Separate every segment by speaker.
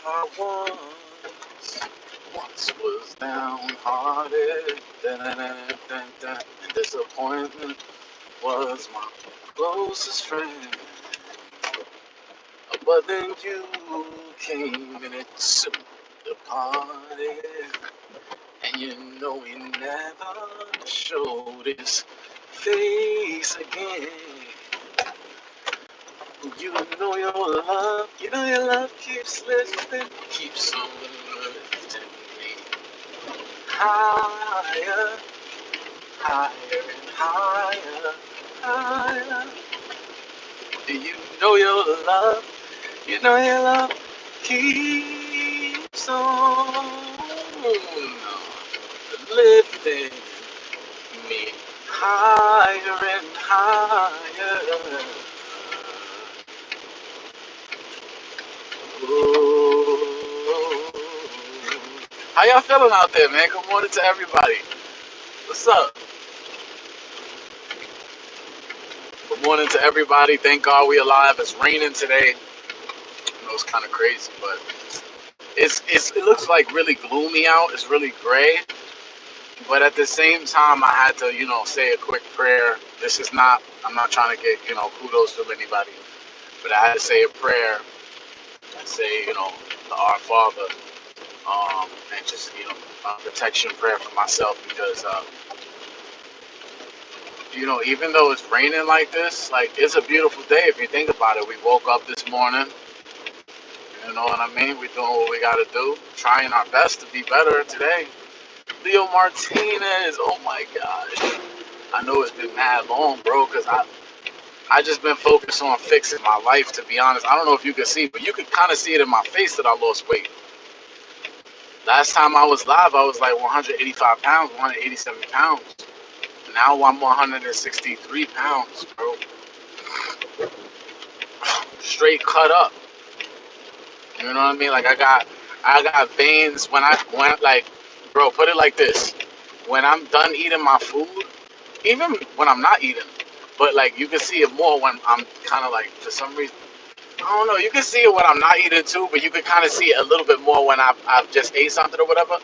Speaker 1: I once was downhearted, and disappointment was my closest friend. But then you came and it soon departed, and you know he never showed his face again. You know your love keeps lifting, keeps on lifting me higher, higher and higher, higher. You know your love keeps on lifting me higher and higher. Ooh. How y'all feeling out there, man? Good morning to everybody. What's up? Good morning to everybody. Thank God we alive. It's raining today. I know it's kind of crazy, but it looks like really gloomy out. It's really gray. But at the same time, I had to, say a quick prayer. I'm not trying to get, kudos from anybody. But I had to say a prayer and say, the Our Father, and just, a protection prayer for myself because, even though it's raining like this, like, it's a beautiful day if you think about it. We woke up this morning, you know what I mean? We're doing what we got to do, trying our best to be better today. Leo Martinez, oh my gosh. I know it's been mad long, bro, because I just been focused on fixing my life, to be honest. I don't know if you can see, but you could kind of see it in my face that I lost weight. Last time I was live, I was like 185 pounds, 187 pounds. Now I'm 163 pounds, bro. Straight cut up. You know what I mean? Like I got veins when bro, put it like this. When I'm done eating my food, even when I'm not eating, but like you can see it more when I'm kind of like, for some reason, I don't know, you can see it when I'm not eating too, but you can kind of see it a little bit more when I've just ate something or whatever.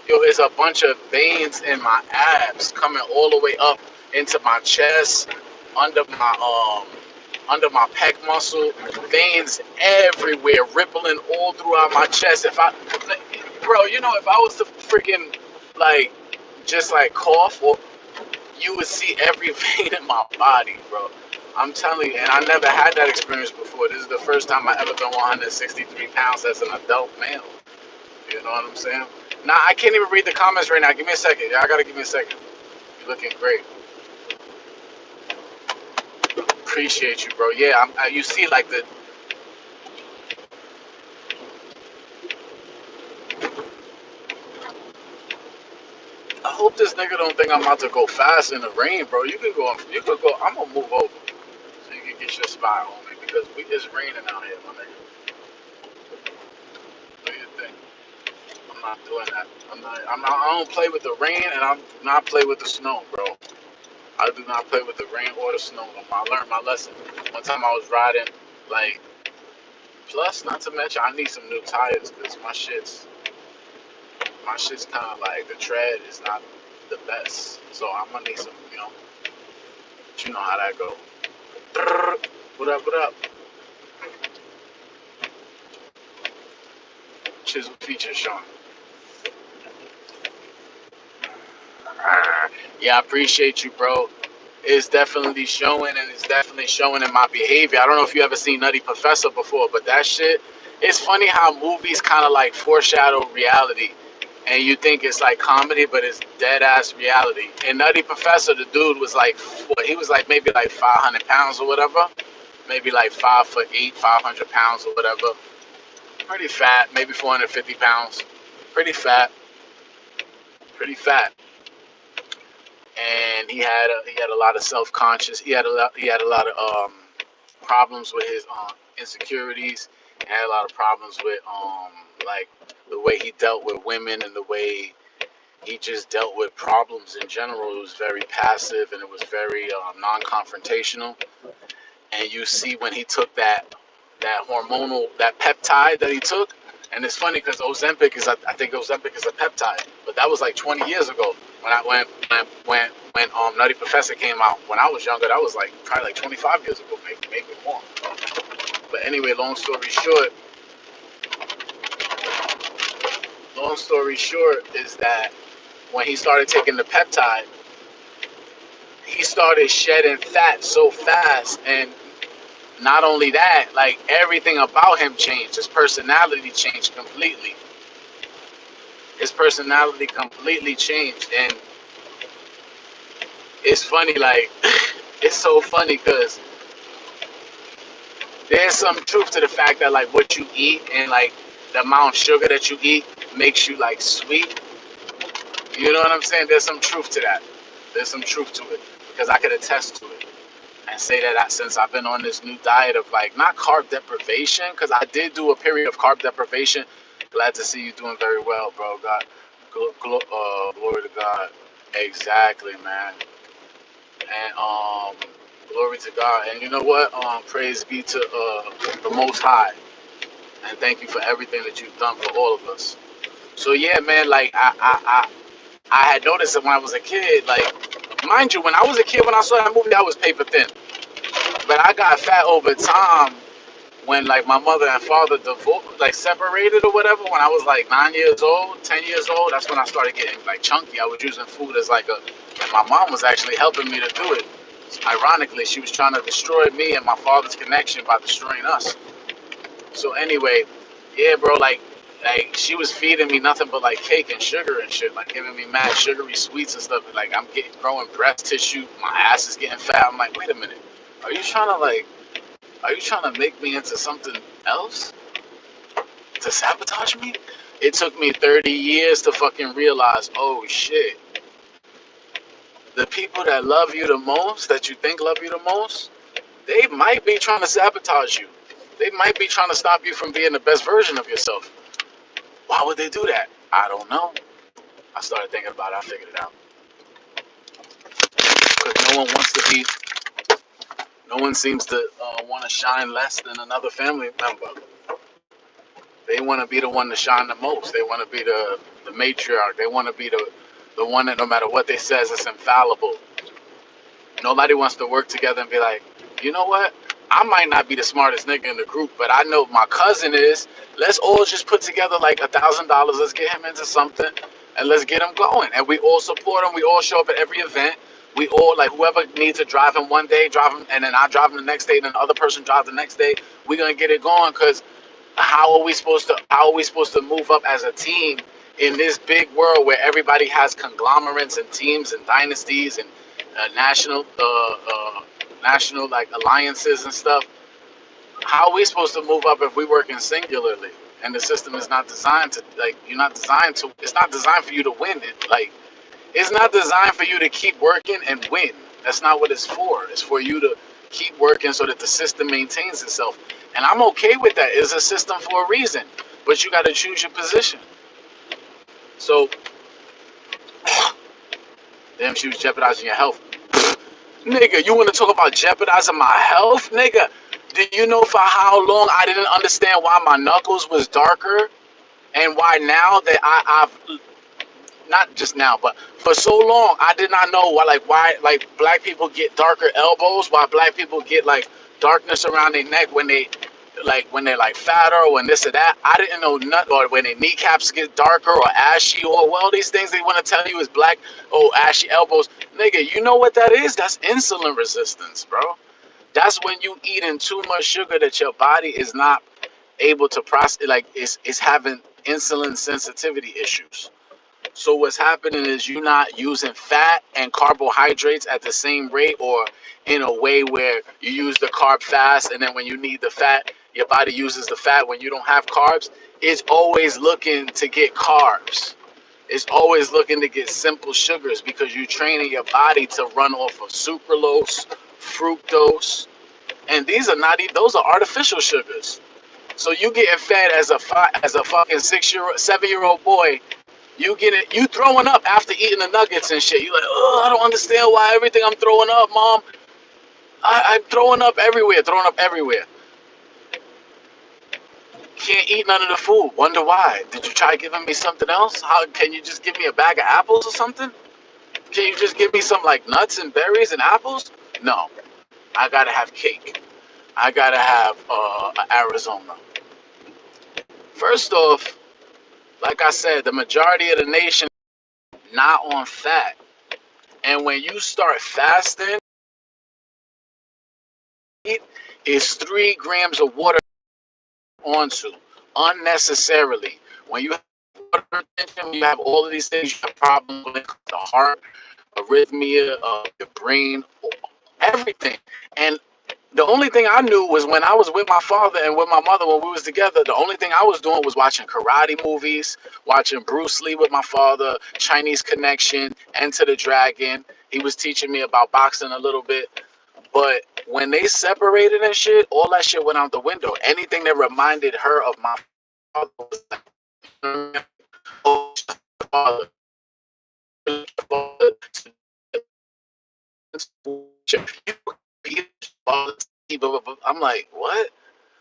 Speaker 1: Yo, it's a bunch of veins in my abs coming all the way up into my chest, under my pec muscle, veins everywhere, rippling all throughout my chest. If I was to freaking just cough, or you would see every vein in my body, bro. I'm telling you, and I never had that experience before. This is the first time I ever been 163 pounds as an adult male. You know what I'm saying? Nah, I can't even read the comments right now. Give me a second. Y'all gotta give me a second. You're looking great. Appreciate you, bro. Yeah, you see, like the. I hope this nigga don't think I'm about to go fast in the rain, bro. You could go. I'm gonna move over so you can get your spot on me because it's raining out here, my nigga. What do you think? I'm not doing that. I don't play with the rain, and I do not play with the snow, bro. I do not play with the rain or the snow. I learned my lesson. One time I was riding, plus, not to mention, I need some new tires because my shit's kind of like, the tread is not the best. So I'm gonna need some, but you know how that go. What up, what up? Chisel feature, Sean. Yeah, I appreciate you, bro. It's definitely showing, and it's definitely showing in my behavior. I don't know if you ever seen Nutty Professor before, but that shit, it's funny how movies kind of like foreshadow reality. And you think it's like comedy, but it's dead ass reality. And Nutty Professor, the dude was like, what? He was like maybe like 500 pounds or whatever. Maybe like 5'8", 500 pounds or whatever. Pretty fat, maybe 450 pounds. Pretty fat. Pretty fat. And he had a lot of self-conscious. He had a lot of problems with his insecurities. He had a lot of problems with like the way he dealt with women and the way he just dealt with problems in general. It was very passive and it was very non-confrontational. And you see when he took that peptide that he took, And it's funny because Ozempic is, I think Ozempic is a peptide, but that was like 20 years ago when Nutty Professor came out. When I was younger, that was like probably like 25 years ago, maybe more. But anyway, long story short is that when he started taking the peptide, he started shedding fat so fast, and not only that, like everything about him changed. His personality changed completely. His personality completely changed, and it's funny, like it's so funny because there's some truth to the fact that like what you eat and like the amount of sugar that you eat makes you like sweet. You know what I'm saying? There's some truth to that. There's some truth to it because I could attest to it and say that since I've been on this new diet of like not carb deprivation, because I did do a period of carb deprivation. Glad to see you doing very well, bro. God, glory to God. Exactly, man. And glory to God. And you know what? Praise be to the Most High. And thank you for everything that you've done for all of us. So yeah, man. Like I had noticed that when I was a kid, like mind you, when I was a kid, when I saw that movie, I was paper thin. But I got fat over time when like my mother and father divorced, like separated or whatever. When I was like 9 years old, 10 years old, that's when I started getting like chunky. I was using food as like and my mom was actually helping me to do it. Ironically, she was trying to destroy me and my father's connection by destroying us. So anyway, yeah, bro, like she was feeding me nothing but like cake and sugar and shit, like giving me mad sugary sweets and stuff. Like I'm getting growing breast tissue, my ass is getting fat. I'm like, wait a minute, are you trying to make me into something else to sabotage me? It took me 30 years to fucking realize, oh shit, the people that love you the most, that you think love you the most, they might be trying to sabotage you. They might be trying to stop you from being the best version of yourself. Why would they do that? I don't know. I started thinking about it. I figured it out. Because no one seems to want to shine less than another family member. They want to be the one to shine the most. They want to be the matriarch. They want to be the one that no matter what they says is infallible. Nobody wants to work together and be like, you know what? I might not be the smartest nigga in the group, but I know my cousin is. Let's all just put together like $1,000. Let's get him into something, and let's get him going. And we all support him. We all show up at every event. We all like whoever needs to drive him one day, drive him, and then I drive him the next day, and then the other person drive the next day. We're gonna get it going because how are we supposed to move up as a team in this big world where everybody has conglomerates and teams and dynasties and national like alliances and stuff? How are we supposed to move up if we working singularly and the system is not designed to like it's not designed for you to win it, like it's not designed for you to keep working and win. That's not what it's for. It's for you to keep working so that the system maintains itself. And I'm okay with that. It's a system for a reason, but you got to choose your position. So damn, she was jeopardizing your health. Nigga, you want to talk about jeopardizing my health? Nigga, do you know for how long I didn't understand why my knuckles was darker and why now that I've not just now, but for so long I did not know why black people get darker elbows, why black people get like darkness around their neck when they're like fatter or when this or that. I didn't know nothing, or when their kneecaps get darker or ashy or well these things they want to tell you is black. Oh, ashy elbows. Nigga, you know what that is? That's insulin resistance, bro. That's when you eating too much sugar that your body is not able to process, like it's having insulin sensitivity issues. So what's happening is you're not using fat and carbohydrates at the same rate, or in a way where you use the carb fast, and then when you need the fat, your body uses the fat when you don't have carbs. It's always looking to get carbs. It's always looking to get simple sugars because you're training your body to run off of sucralose, fructose, and those are artificial sugars. So you getting fed as a fucking 7-year-old boy. You throwing up after eating the nuggets and shit. You like, oh, I don't understand why everything I'm throwing up, mom. I'm throwing up everywhere. Can't eat none of the food. Wonder why? Did you try giving me something else? How can you just give me a bag of apples or something? Can you just give me some like nuts and berries and apples? No, I gotta have cake. I gotta have Arizona. First off, like I said, the majority of the nation not on fat, and when you start fasting, it's 3 grams of water onto unnecessarily. When you have water retention, when you have all of these things, you have problems with the heart, arrhythmia, your brain, everything. And the only thing I knew was when I was with my father and with my mother when we was together, the only thing I was doing was watching karate movies, watching Bruce Lee with my father, Chinese Connection, Enter the Dragon. He was teaching me about boxing a little bit. But when they separated and shit, all that shit went out the window. Anything that reminded her of my father was like, oh, father. I'm like, what?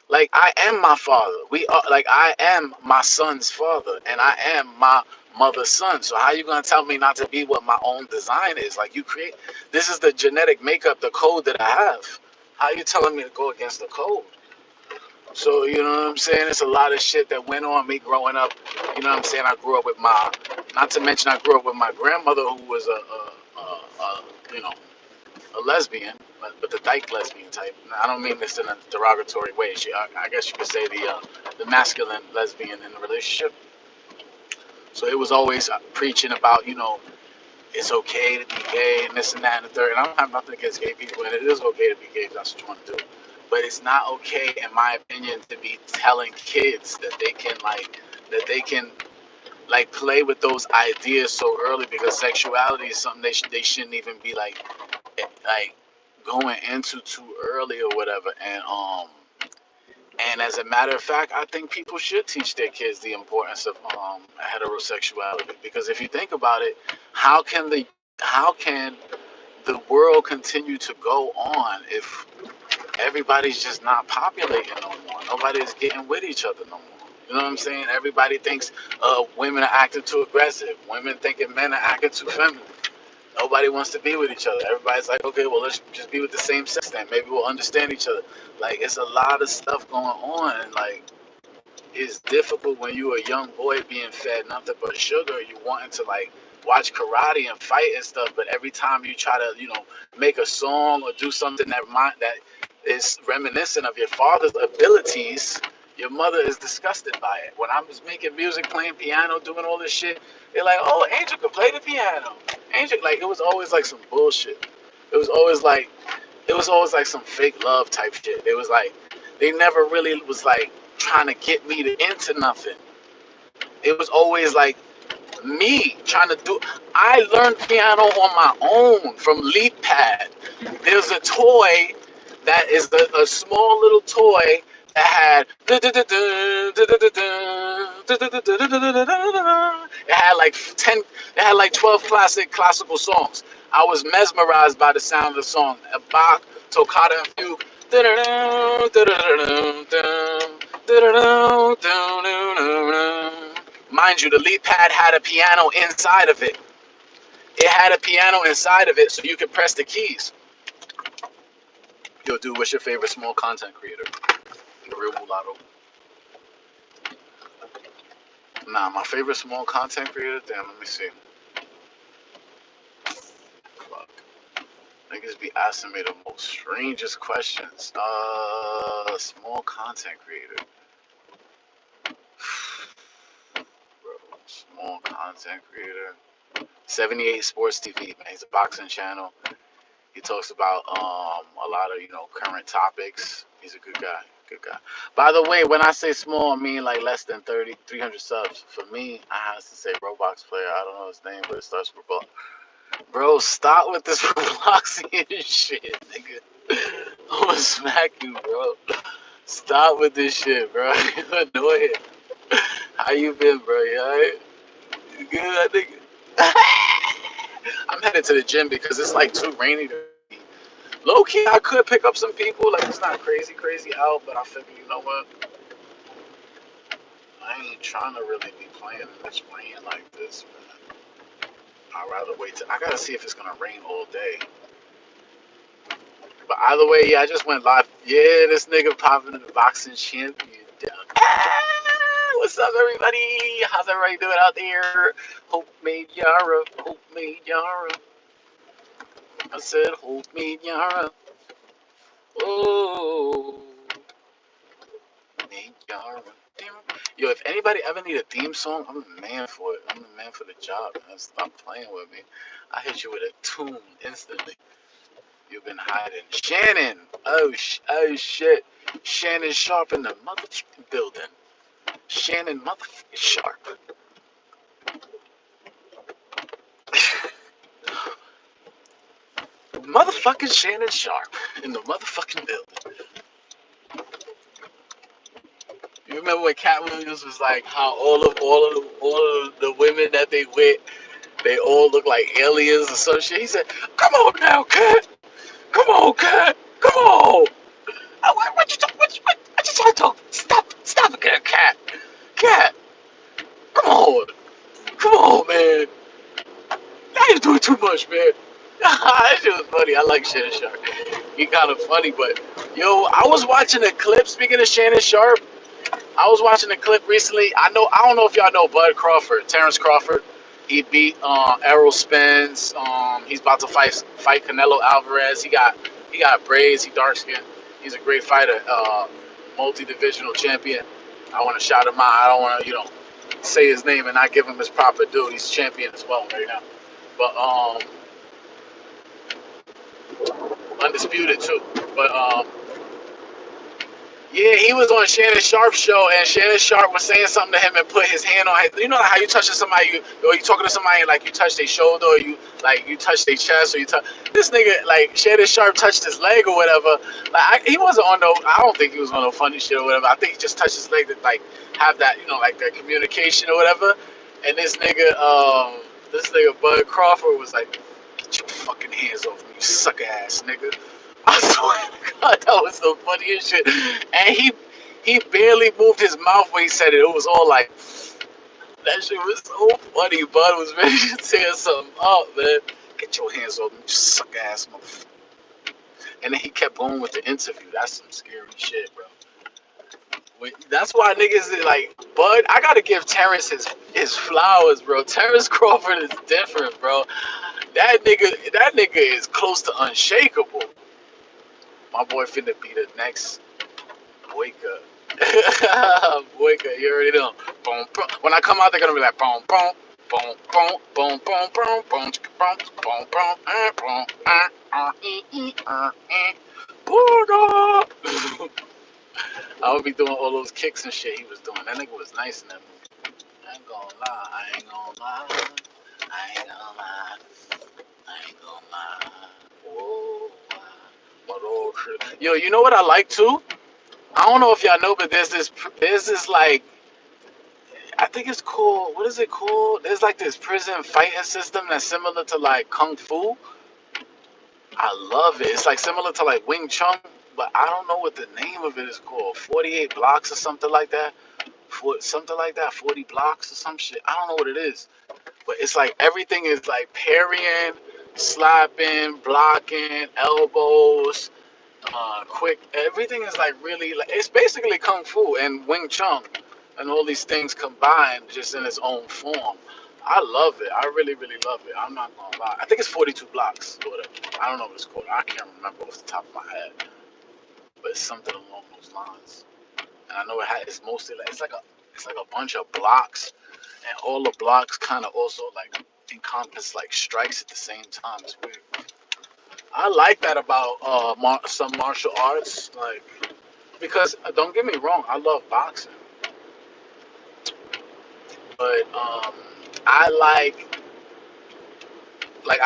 Speaker 1: Like, I am my father. We are like, I am my son's father, and I am my mother's son. So how you gonna tell me not to be what my own design is? Like, you create. This is the genetic makeup, the code that I have. How you telling me to go against the code? So you know what I'm saying? It's a lot of shit that went on me growing up. You know what I'm saying? I grew up with my, not to mention I grew up with my grandmother who was you know, a lesbian, but the dyke lesbian type. I don't mean this in a derogatory way. I guess you could say the masculine lesbian in the relationship. So it was always preaching about, you know, it's okay to be gay and this and that and the third. And I don't have nothing against gay people, and it is okay to be gay if that's what you want to do. But it's not okay, in my opinion, to be telling kids that they can play with those ideas so early, because sexuality is something they shouldn't even be like going into too early or whatever. And as a matter of fact, I think people should teach their kids the importance of heterosexuality, because if you think about it, how can the world continue to go on if everybody's just not populating no more? Nobody's getting with each other no more. You know what I'm saying? Everybody thinks women are acting too aggressive. Women thinking men are acting too feminine. Nobody wants to be with each other. Everybody's like, okay, well, let's just be with the same sex then. Maybe we'll understand each other. Like, it's a lot of stuff going on. And, like, it's difficult when you're a young boy being fed nothing but sugar. You wanting to, like, watch karate and fight and stuff. But every time you try to, you know, make a song or do something that is reminiscent of your father's abilities, your mother is disgusted by it. When I was making music, playing piano, doing all this shit, they're like, oh, Angel could play the piano. Angel, like, it was always like some bullshit. It was always like some fake love type shit. It was like, they never really was like trying to get me into nothing. It was always like me trying to do. I learned piano on my own from Leap Pad. There's a toy that is a small little toy that had it had like 10, it had like 12 classical songs. I was mesmerized by the sound of the song. A Bach, Toccata and Fugue. Mind you, the lead pad had a piano inside of it. It had a piano inside of it, so you could press the keys. Yo, dude, what's your favorite small content creator? The real mulatto. Nah, my favorite small content creator? Damn, let me see. Fuck. Niggas be asking me the most strangest questions. Small content creator. Bro, small content creator. 78 Sports TV, man. He's a boxing channel. He talks about a lot of, you know, current topics. He's a good guy. Good guy. By the way, when I say small, I mean like less than 300 subs. For me, I have to say Roblox player. I don't know his name, but it starts with Roblox. Bro, stop with this Robloxian shit, nigga. I'm gonna smack you, bro. Stop with this shit, bro. You're annoying. How you been, bro? You alright? You good, I think? I'm headed to the gym because it's like too rainy to be. Low key, I could pick up some people. Like, it's not crazy out, but I figured, you know what? I ain't trying to really be playing in this rain like this, man. I'd rather wait till I gotta see if it's gonna rain all day. But either way, yeah, I just went live. Yeah, this nigga popping in the boxing champion. Ah, what's up, everybody? How's everybody doing out there? Hope made Yara. Hope made Yara. I said, hope made Yara. Oh, made Yara. Yo, if anybody ever need a theme song, I'm the man for it. I'm the man for the job, man. Stop playing with me. I hit you with a tune instantly. You've been hiding. Shannon! Oh shit. Shannon Sharpe in the motherfucking building. Shannon motherfucking Sharpe. Motherfucking Shannon Sharpe in the motherfucking building. You remember when Cat Williams was like how all of the women that they with, they all look like aliens or some shit. He said, "Come on now, Cat. Come on, Cat. Come on. What you talk? What you trying to talk? Stop again, Cat. Cat. Come on. Come on, man. Now you're doing too much, man." That shit was funny. I like Shannon Sharpe. He kind of funny, but yo, I was watching a clip. Speaking of Shannon Sharpe, I was watching a clip recently. I don't know if y'all know Bud Crawford, Terence Crawford. He beat Errol Spence. He's about to fight Canelo Alvarez. He got braids. He dark skinned. He's a great fighter. Multi-divisional champion. I want to shout him out. I don't want to say his name and not give him his proper due. He's champion as well right now. But undisputed too. But yeah, he was on Shannon Sharpe's show, and Shannon Sharpe was saying something to him and put his hand on his. You know how you touching somebody, or you talking to somebody, like you touch their shoulder, or you touch their chest, or you touch this nigga, like Shannon Sharpe touched his leg or whatever. He wasn't on no. I don't think he was on no funny shit or whatever. I think he just touched his leg to like have that, like that communication or whatever. And this nigga Bud Crawford was like, "Get your fucking hands off me, you sucker ass nigga." I swear to God, that was the funniest shit. And he barely moved his mouth when he said it. It was all like, that shit was so funny. Bud was ready to tear something up, man. Get your hands off me, you suck ass motherfucker. And then he kept going with the interview. That's some scary shit, bro. That's why niggas is like, Bud, I gotta give Terence his flowers, bro. Terence Crawford is different, bro. That nigga is close to unshakable. My boy finna be the next Boyka. Boyka, you already know. Boom, boom. When I come out, they're gonna be like boom, boom, boom, boom, boom, boom, boom, boom, boom, boom, boom, I would be doing all those kicks and shit he was doing. That nigga was nice in that movie. I ain't gonna lie. I ain't gonna lie. I ain't gonna lie. I ain't gonna lie. Whoa. Yo, you know what I like too? I don't know if y'all know, but there's this like, I think it's called, what is it called? There's like this prison fighting system that's similar to like Kung Fu. I love it. It's like similar to like Wing Chun, but I don't know what the name of it is called. 48 blocks or something like that. Something like that. 40 blocks or some shit. I don't know what it is. But it's like everything is like parrying, slapping, blocking, elbows, quick. Everything is like really like, it's basically Kung Fu and Wing Chun and all these things combined just in its own form. I love it. I really, really love it. I'm not gonna lie. I think it's 42 blocks or whatever. I don't know what it's called. I can't remember off the top of my head, but it's something along those lines. And I know it's mostly like it's like a bunch of blocks, and all the blocks kind of also like encompass like strikes at the same time. It's weird. I like that about some martial arts, like, because don't get me wrong, I love boxing, but I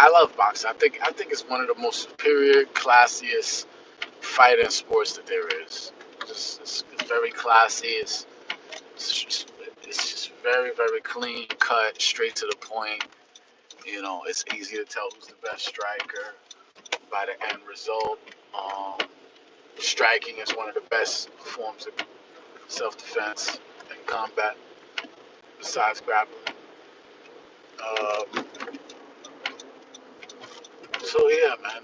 Speaker 1: I love boxing. I think it's one of the most superior, classiest fighting sports that there is. It's very classy. It's just very, very clean cut, straight to the point. It's easy to tell who's the best striker by the end result. Um, Striking is one of the best forms of self-defense and combat. besides grappling. Um, so yeah, man.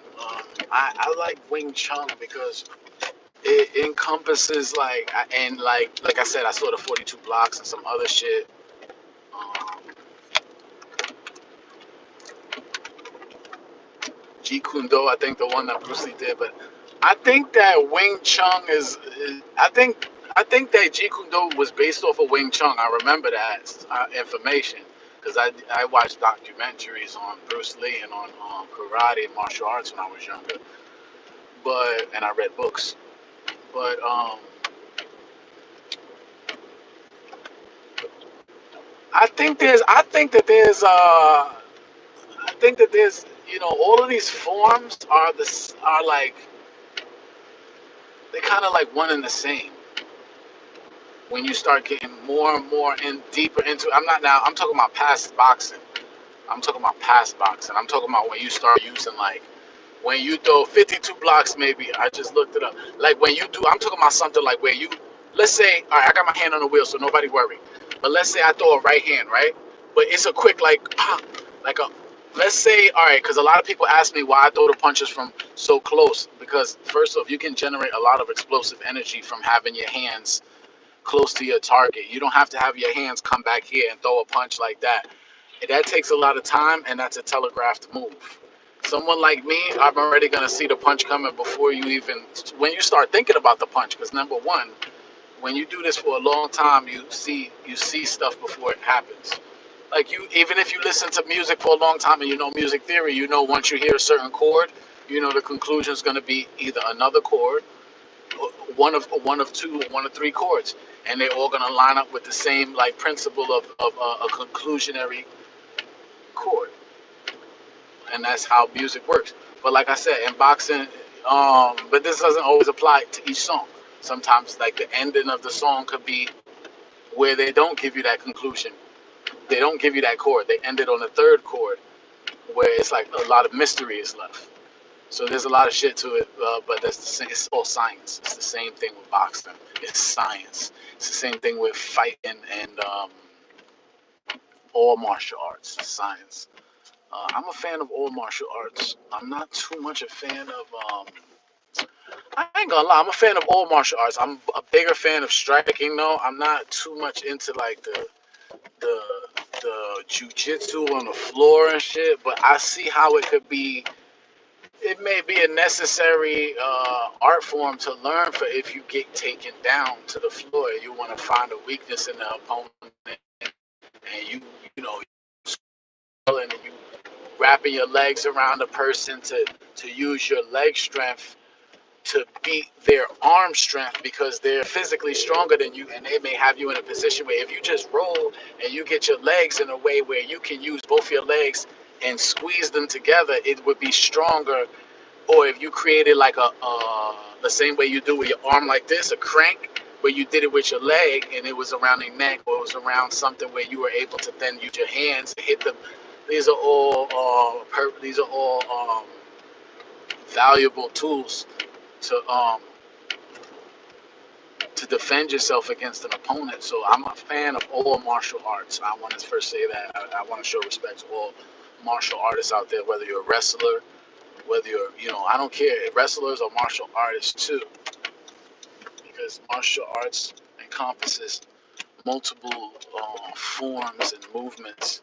Speaker 1: I like Wing Chun because it encompasses and like I said, I saw the 42 blocks and some other shit. Um, Jeet Kune Do, I think the one that Bruce Lee did, but I think that Wing Chun is I think that Jeet Kune Do was based off of Wing Chun. I remember that information because I watched documentaries on Bruce Lee and on karate and martial arts when I was younger, and I read books. But I think that there's all of these forms are like they kind of like one and the same when you start getting more and more and deeper into. I'm talking about past boxing. I'm talking about past boxing. I'm talking about when you start using like when you throw 52 blocks, maybe. I just looked it up. Like when you do, I'm talking about something like where you, let's say, all right, I got my hand on the wheel, so nobody worry. But let's say I throw a right hand, right? But it's a quick like pop, like a. Let's say, all right, because a lot of people ask me why I throw the punches from so close. Because first off, you can generate a lot of explosive energy from having your hands close to your target. You don't have to have your hands come back here and throw a punch like that. That takes a lot of time, and that's a telegraphed move. Someone like me, I'm already gonna see the punch coming before you even when you start thinking about the punch. Because number one, when you do this for a long time, you see stuff before it happens. Like you, even if you listen to music for a long time and you know music theory, you know once you hear a certain chord, you know the conclusion is gonna be either another chord, one of two, one of three chords, and they're all gonna line up with the same like principle of a conclusionary chord, and that's how music works. But like I said, in boxing, but this doesn't always apply to each song. Sometimes, like the ending of the song could be where they don't give you that conclusion. They don't give you that chord. They end it on the third chord, where it's like a lot of mystery is left. So there's a lot of shit to it, but that's the same, it's all science. It's the same thing with boxing. It's science. It's the same thing with fighting and all martial arts. It's science. I'm a fan of all martial arts. I'm not too much a fan of. I ain't gonna lie. I'm a fan of all martial arts. I'm a bigger fan of striking though. I'm not too much into like the the jujitsu on the floor and shit. But I see how it could be. It may be a necessary art form to learn for if you get taken down to the floor. You want to find a weakness in the opponent, and you know, and you wrapping your legs around the person to use your leg strength to beat their arm strength because they're physically stronger than you, and they may have you in a position where if you just roll and you get your legs in a way where you can use both your legs and squeeze them together, it would be stronger. Or if you created like the same way you do with your arm like this, a crank, where you did it with your leg and it was around your neck, or it was around something where you were able to then use your hands to hit them. These are all valuable tools to defend yourself against an opponent. So I'm a fan of all martial arts. I want to first say that I want to show respect to all martial artists out there, whether you're a wrestler, whether you're, I don't care. Wrestlers are martial artists too, because martial arts encompasses multiple forms and movements.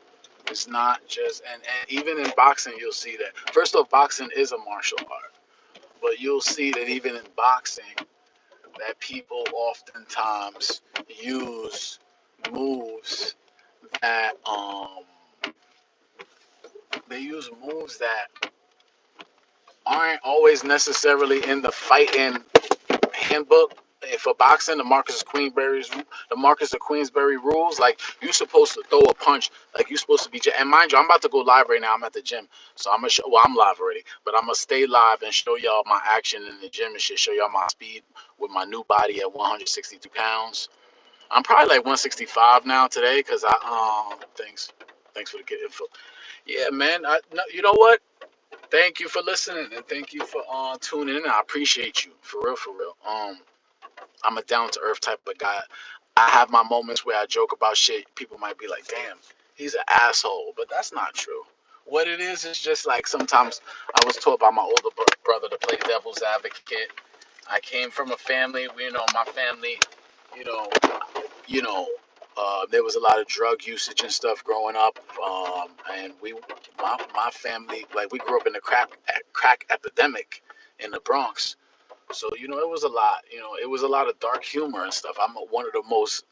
Speaker 1: It's not just, and even in boxing, you'll see that. First off, boxing is a martial art, but you'll see that even in boxing, that people oftentimes use moves that they use moves that aren't always necessarily in the fighting handbook. For boxing, the Marcus of Queensberry rules, like you're supposed to throw a punch, like you're supposed to be. And mind you, I'm about to go live right now. I'm at the gym, so I'm gonna show. Well, I'm live already, but I'm gonna stay live and show y'all my action in the gym and shit. Show y'all my speed with my new body at 162 pounds. I'm probably like 165 now today, cause thanks for the good info. Yeah, man. No, you know what? Thank you for listening and thank you for tuning in. I appreciate you for real, for real. I'm a down to earth type of guy. I have my moments where I joke about shit. People might be like, damn, he's an asshole. But that's not true. What it is just like sometimes I was taught by my older brother to play devil's advocate. I came from a family, my family, you know, you know, there was a lot of drug usage and stuff growing up. And my family, like we grew up in the crack epidemic in the Bronx. So, it was a lot, it was a lot of dark humor and stuff. I'm one of the most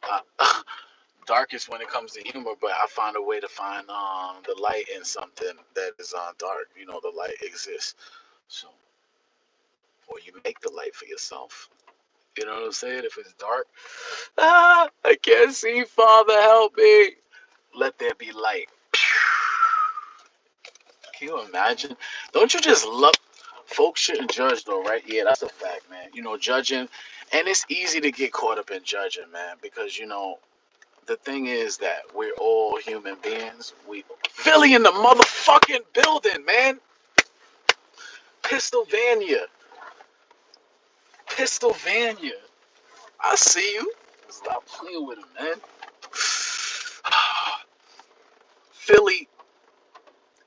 Speaker 1: darkest when it comes to humor, but I find a way to find the light in something that is dark. The light exists. So, or you make the light for yourself. You know what I'm saying? If it's dark, I can't see, Father, help me. Let there be light. Can you imagine? Don't you just love? Folks shouldn't judge, though, right? Yeah, that's a fact, man. Judging, and it's easy to get caught up in judging, man, because the thing is that we're all human beings. We Philly in the motherfucking building, man. Pennsylvania. I see you. Stop playing with it, man. Philly.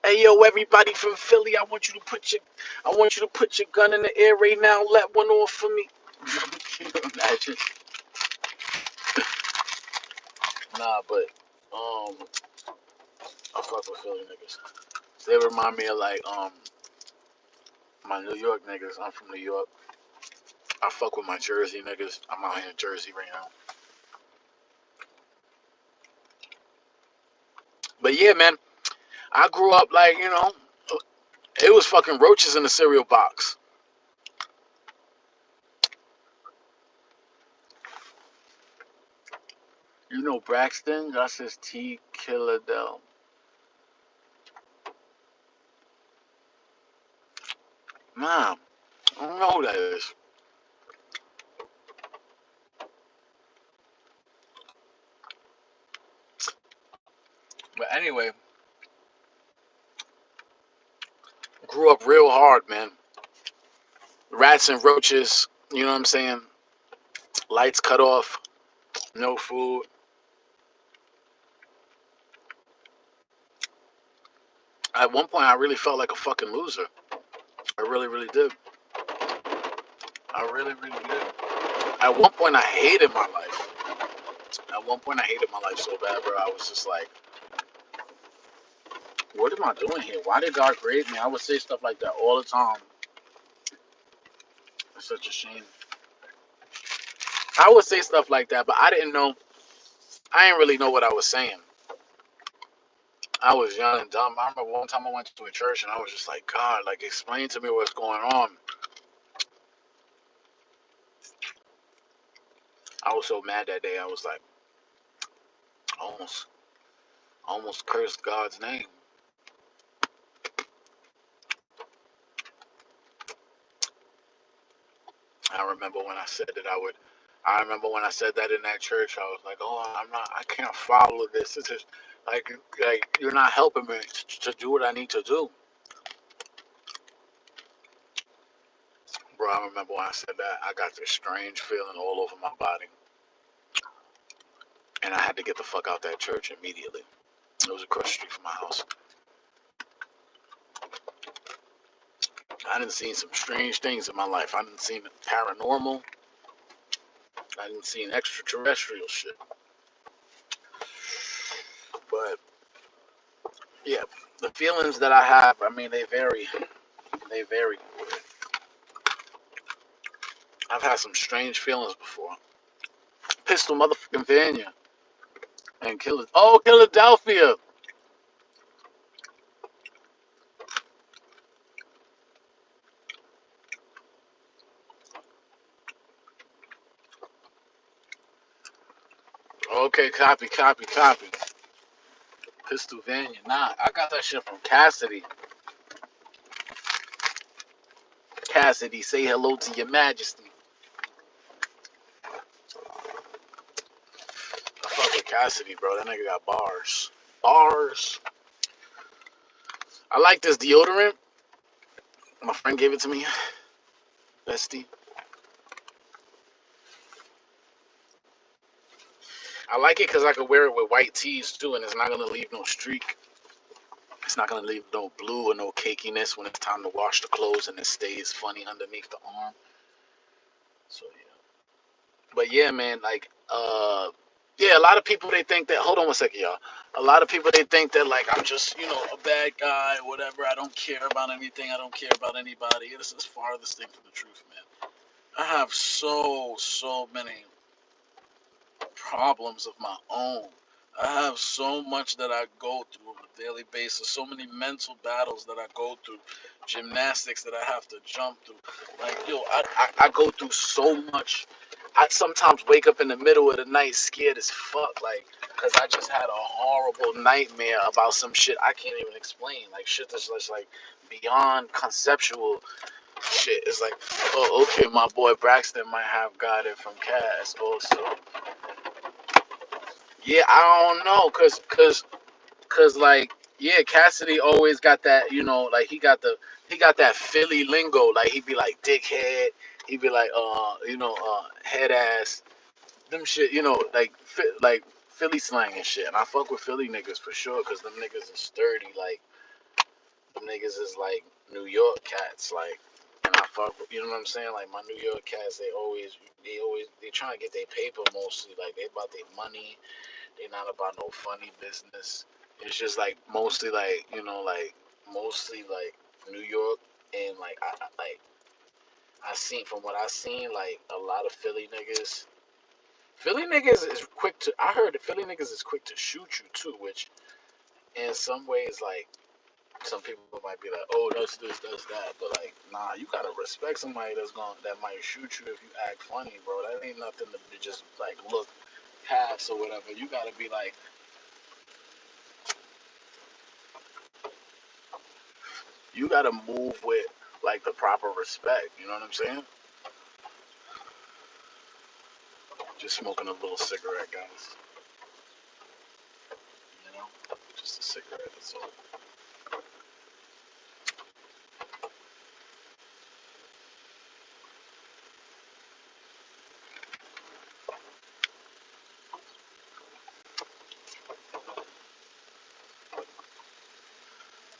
Speaker 1: Hey yo, everybody from Philly, I want you to put your gun in the air right now. Let one off for me. Can you imagine? Nah, but I fuck with Philly niggas. They remind me of like my New York niggas. I'm from New York. I fuck with my Jersey niggas. I'm out here in Jersey right now. But yeah, man, I grew up like, it was fucking roaches in the cereal box. Braxton? That's his T. Killadell. Nah, I don't know who that is. But anyway, grew up real hard, man. Rats and roaches, you know what I'm saying? Lights cut off, no food. At one point, I really felt like a fucking loser. I really, really did. I really, really did. At one point, I hated my life. At one point, I hated my life so bad, bro. I was just like, what am I doing here? Why did God create me? I would say stuff like that all the time. It's such a shame. I would say stuff like that, but I didn't know. I didn't really know what I was saying. I was young and dumb. I remember one time I went to a church and I was just like, God, like, explain to me what's going on. I was so mad that day. I was like, almost, almost cursed God's name. I remember when I said that I would. I remember when I said that in that church. I was like, oh, I can't follow this. It's just like you're not helping me to do what I need to do. Bro, I remember when I said that, I got this strange feeling all over my body. And I had to get the fuck out that church immediately. It was across the street from my house. I done seen some strange things in my life. I done seen paranormal. I done seen extraterrestrial shit. But yeah, the feelings that I have, I mean, they vary. They vary. I've had some strange feelings before. Pistol motherfucking Vanya and Philadelphia. Okay, copy. Pistol Vanya. Nah, I got that shit from Cassidy. Cassidy, say hello to your majesty. I fuck with Cassidy, bro. That nigga got bars. Bars. I like this deodorant. My friend gave it to me. Bestie. I like it because I could wear it with white tees too, and it's not gonna leave no streak. It's not gonna leave no blue or no cakiness when it's time to wash the clothes, and it stays funny underneath the arm. So yeah. But yeah, man, like, yeah, a lot of people they think that. Hold on one second, y'all. A lot of people they think that like I'm just a bad guy or whatever. I don't care about anything. I don't care about anybody. This is farthest thing from the truth, man. I have so many problems of my own. I have so much that I go through on a daily basis, so many mental battles that I go through, gymnastics that I have to jump through. Like, I go through so much. I sometimes wake up in the middle of the night scared as fuck, like, because I just had a horrible nightmare about some shit I can't even explain. Like, shit that's just, like, beyond conceptual shit. It's like, oh, okay, my boy Braxton might have got it from Cass also. Yeah, I don't know, cause like, yeah, Cassidy always got that, like he got that Philly lingo. Like he'd be like dickhead, he'd be like head ass, them shit, like Philly slang and shit. And I fuck with Philly niggas for sure, cause them niggas is sturdy. Like them niggas is like New York cats, like. And I fuck with, you know what I'm saying? Like my New York cats, they trying to get their paper mostly. Like they about their money. They not about no funny business. It's just like mostly like mostly like New York, and like I seen from what I seen, like a lot of Philly niggas. Philly niggas is quick to. I heard that Philly niggas is quick to shoot you too, which in some ways like some people might be like, oh, that's this, that's that, but like, nah, you gotta respect somebody that might shoot you if you act funny, bro. That ain't nothing to be just like look past or whatever. You gotta be like, you gotta move with like the proper respect. You know what I'm saying? Just smoking a little cigarette, guys. You know, just a cigarette. That's all.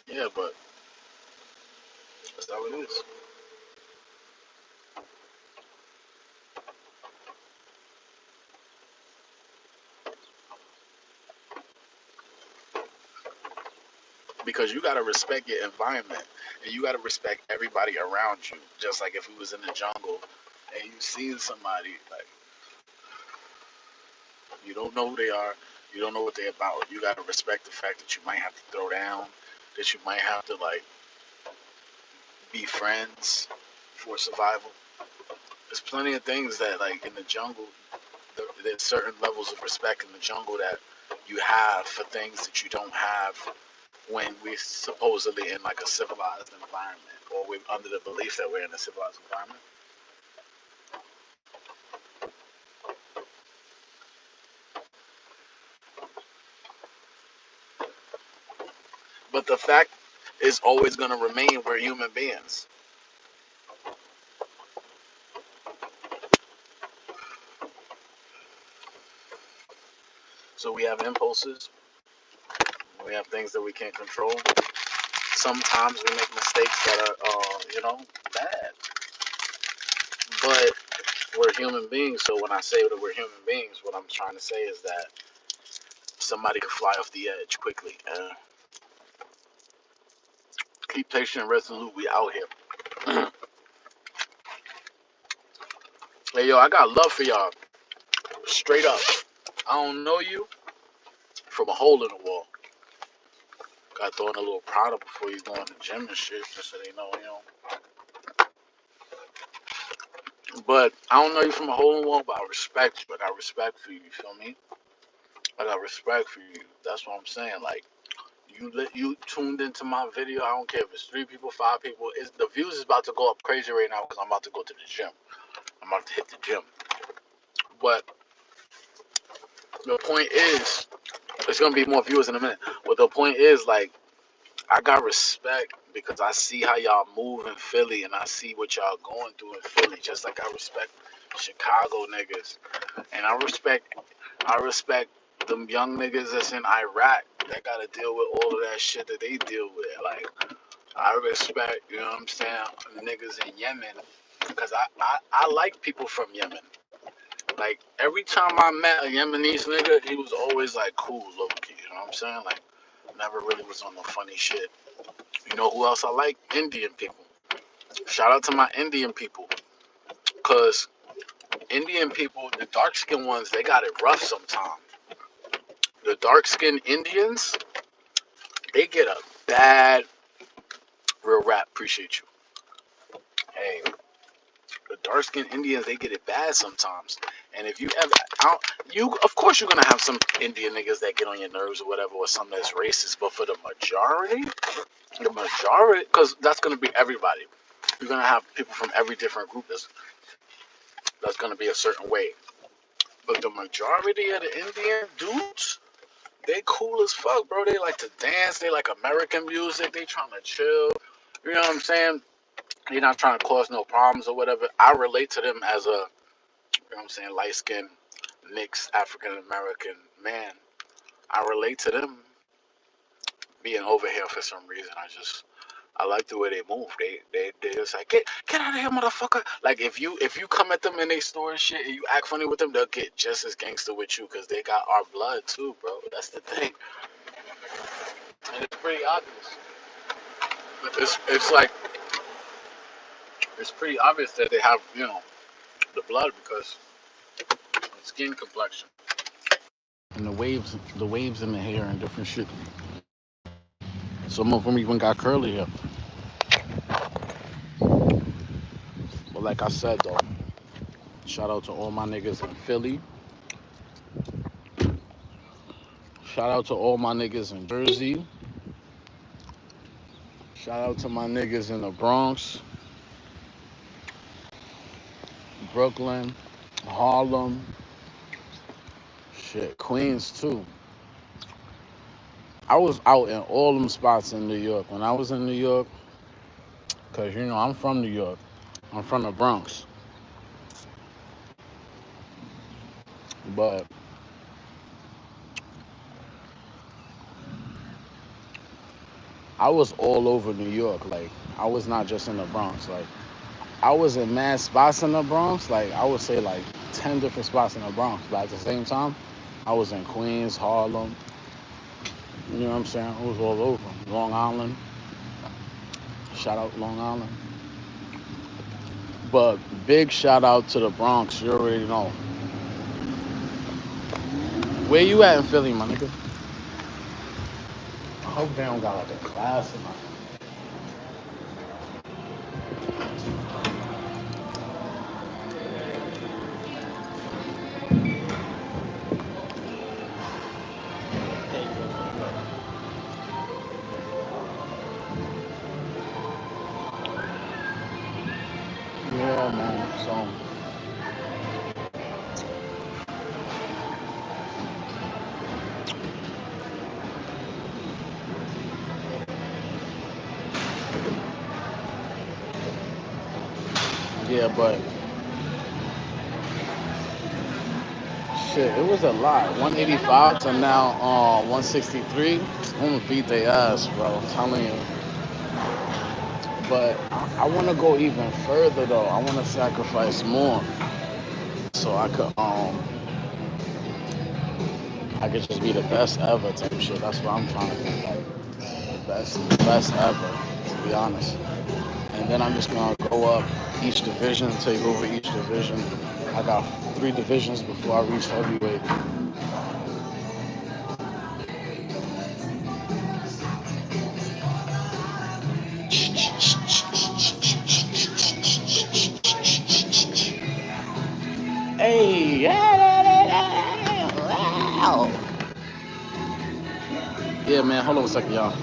Speaker 1: Yeah, but that's how it is. Because you gotta respect your environment, and you gotta respect everybody around you. Just like if we was in the jungle, and you seen somebody like you don't know who they are, you don't know what they're about. You gotta respect the fact that you might have to throw down, that you might have to like be friends for survival. There's plenty of things that like in the jungle, there's certain levels of respect in the jungle that you have for things that you don't have when we're supposedly in like a civilized environment, or we're under the belief that we're in a civilized environment. But the fact is always going to remain, we're human beings. So we have impulses, we have things that we can't control. Sometimes we make mistakes that are, bad. But we're human beings, so when I say that we're human beings, what I'm trying to say is that somebody could fly off the edge quickly. Keep patient and resolute. We out here. Hey, yo, I got love for y'all. Straight up. I don't know you from a hole in the wall. Got throwing a little powder before you go in the gym and shit, just so they know. But I don't know you from a hole in the wall, but I respect you. I got respect for you. You feel me? I got respect for you. That's what I'm saying. Like, you tuned into my video. I don't care if it's 3 people, 5 people. The views is about to go up crazy right now because I'm about to go to the gym. I'm about to hit the gym. But the point is, there's gonna be more viewers in a minute. But the point is, like, I got respect because I see how y'all move in Philly, and I see what y'all going through in Philly. Just like I respect Chicago niggas, and I respect I respect them young niggas that's in Iraq that gotta deal with all of that shit that they deal with. Like, I respect, you know what I'm saying, niggas in Yemen. Because I like people from Yemen. Like, every time I met a Yemenese nigga, he was always like cool, low key. You know what I'm saying? Like, never really was on no funny shit. You know who else I like? Indian people. Shout out to my Indian people. Because Indian people, the dark skinned ones, they got it rough sometimes. The dark skinned Indians, they get a bad real rap. Appreciate you. Hey, the dark skinned Indians, they get it bad sometimes. And if you ever, of course, you're gonna have some Indian niggas that get on your nerves or whatever, or some that's racist. But for the majority, because that's gonna be everybody. You're gonna have people from every different group that's gonna be a certain way. But the majority of the Indian dudes, they cool as fuck, bro. They like to dance. They like American music. They trying to chill. You know what I'm saying? They're not trying to cause no problems or whatever. I relate to them as a, you know what I'm saying, light-skinned, mixed African-American man. I relate to them being over here for some reason. I like the way they move. They just like, get out of here, motherfucker. Like, if you come at them in their store and shit and you act funny with them, they'll get just as gangster with you because they got our blood too, bro. That's the thing. And it's pretty obvious. It's pretty obvious that they have, you know, the blood because of skin complexion. And the waves in the hair and different shit. Some of them even got curly hair. But like I said though, shout out to all my niggas in Philly. Shout out to all my niggas in Jersey. Shout out to my niggas in the Bronx, Brooklyn, Harlem, shit, Queens too. I was out in all them spots in New York when I was in New York, cause you know I'm from New York. I'm from the Bronx, but I was all over New York. Like, I was not just in the Bronx. Like, I was in mad spots in the Bronx. Like, I would say like 10 different spots in the Bronx. But at the same time, I was in Queens, Harlem. You know what I'm saying? I was all over. Long Island. Shout out Long Island. But big shout out to the Bronx. You already know. Where you at in Philly, my nigga? I hope they don't got like a class in my. Yeah, man. So. Yeah, but shit, it was a lot. 185 to now 163. I'm gonna beat their ass, bro. I'm telling you. But I want to go even further though. I want to sacrifice more, so I could just be the best ever type shit. That's what I'm trying to do. Like the best ever, to be honest. And then I'm just gonna go up each division, take over each division. I got 3 divisions before I reach heavyweight. Hey, yeah, man. Hold on a second, y'all.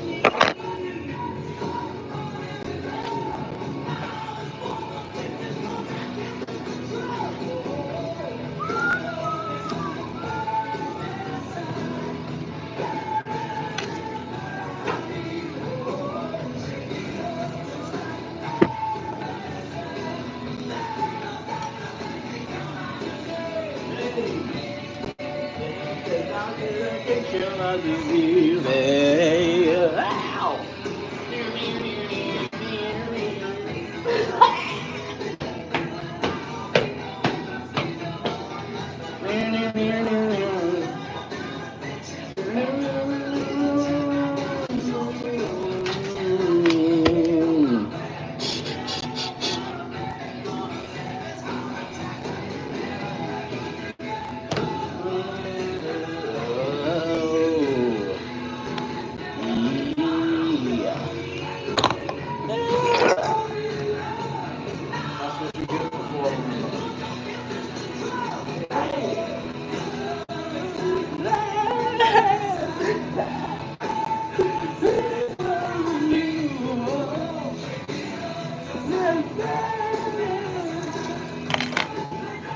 Speaker 1: It cannot deceive me. Ow!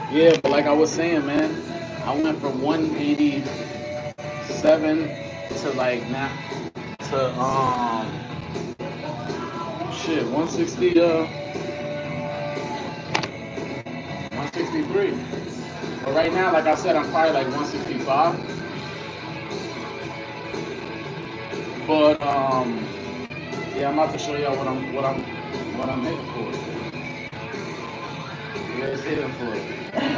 Speaker 1: Yeah, but like I was saying, man, I went from 187 to like now to 160 163. But right now, like I said, I'm probably like 165. But yeah, I'm about to show y'all what I'm hitting for. Yeah, it's hitting for. I'm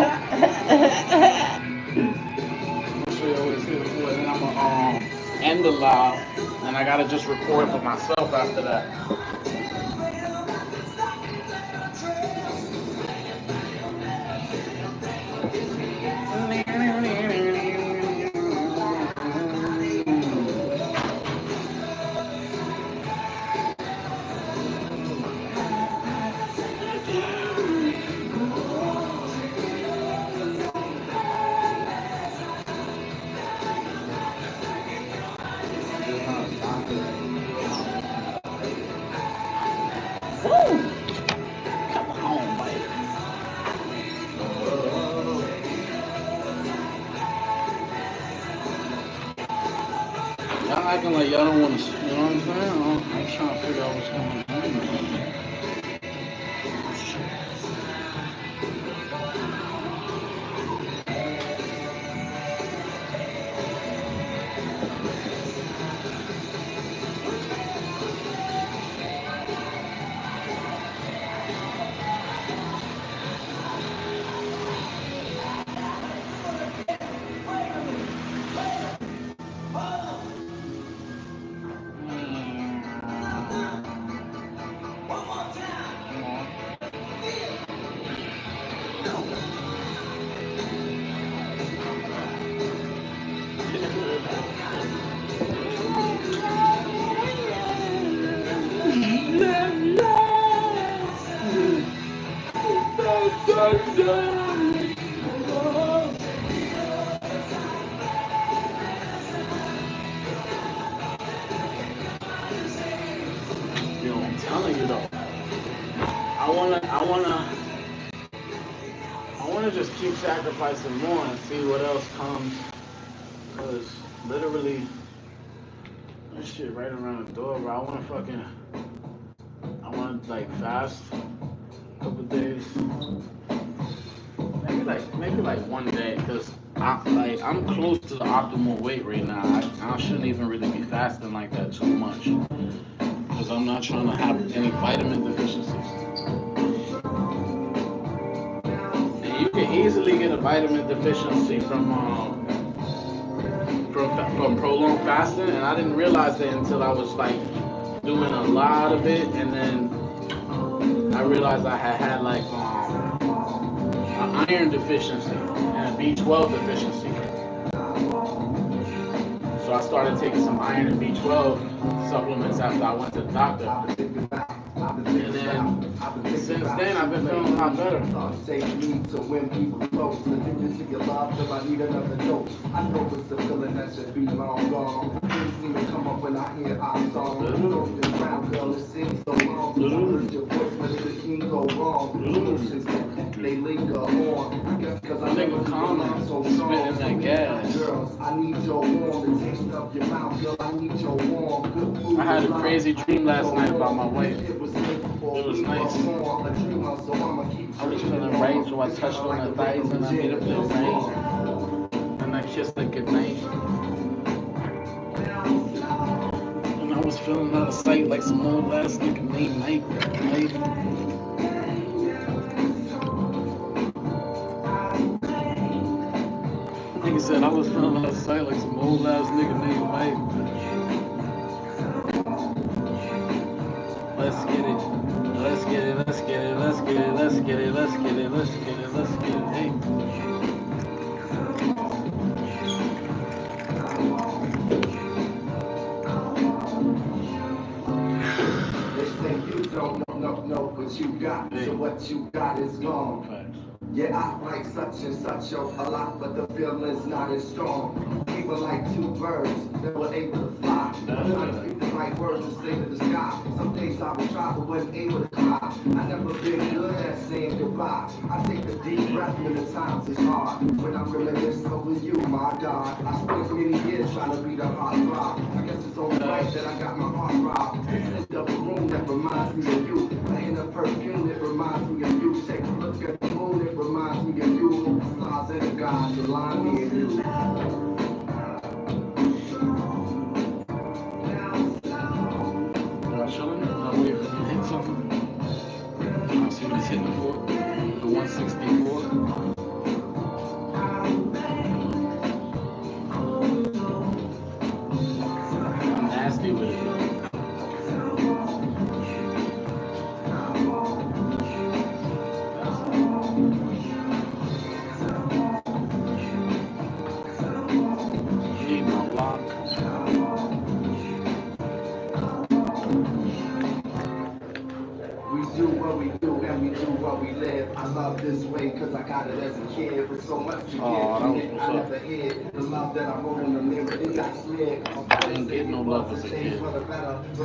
Speaker 1: gonna show y'all what it's hitting for, and then I'm gonna end the live, and I gotta just record for myself after that. Y'all acting like y'all don't want to, you know what I'm saying? I'm trying to figure out what's going on. Yo, I'm telling you though, I wanna just keep sacrificing more and see what else comes. Cause literally, that shit right around the door, bro. I wanna like fast a couple days. Maybe like one day, cause I'm close to the optimal weight right now. I shouldn't even really be fasting like that too much, cause I'm not trying to have any vitamin deficiencies. And you can easily get a vitamin deficiency from prolonged fasting, and I didn't realize that until I was like doing a lot of it, and then I realized I had like an iron deficiency and a B12 deficiency. So I started taking some iron and B12 supplements after I went to the doctor. And then since then I've been feeling a lot better. Say me to when people close, addicted to your love till I need another dose. I know it's a feeling that should be long gone. Things seem to come up when I hear our song. Golden brown girl, it seems so long. I heard your voice, but it can't go wrong. Emotions, they linger on. I guess cause I never calm so strong. That gas. Girls, I need your warm, the taste of your mouth, girl. I need your warm, good food. I had a crazy dream last night about my wife. It was nice. I was feeling right, so I touched on her thighs and I made her feel right. And I kissed her goodnight. was feeling out of sight like some old ass nigga named Mike. Nigga said I was feeling out of sight like some old ass nigga named Mike. Let's get it. Let's get it. Let's get it. Let's get it. Let's get it. Let's get it. Let's get it. Let's get it. Hey.
Speaker 2: Know what you got, so what you got is gone. Yeah, I like such and such a lot, but the feeling's not as strong. People like two birds that were able to fly. I speak the right words and say to the sky. Some days I would try, but wasn't able to cry. I never been good at saying goodbye. I take a deep breath when the times is hard. When I reminisce over you, my God. I spent many years trying to be the heart throb. I guess it's only right that I got my heart robbed. This double room that reminds me of you. In a perfume that reminds me of you. Take a look at the moon that reminds me of you. Stars and the gods align me and you.
Speaker 1: Chilling. I'm waiting for you to hit something. I'll see what it's hitting for. The 164. I'm nasty with it.
Speaker 2: I love this way cause I got it as a kid with so much to give. I never hid the love that I wrote on the mirror. It got slid.
Speaker 1: I didn't get no love as a kid.
Speaker 2: But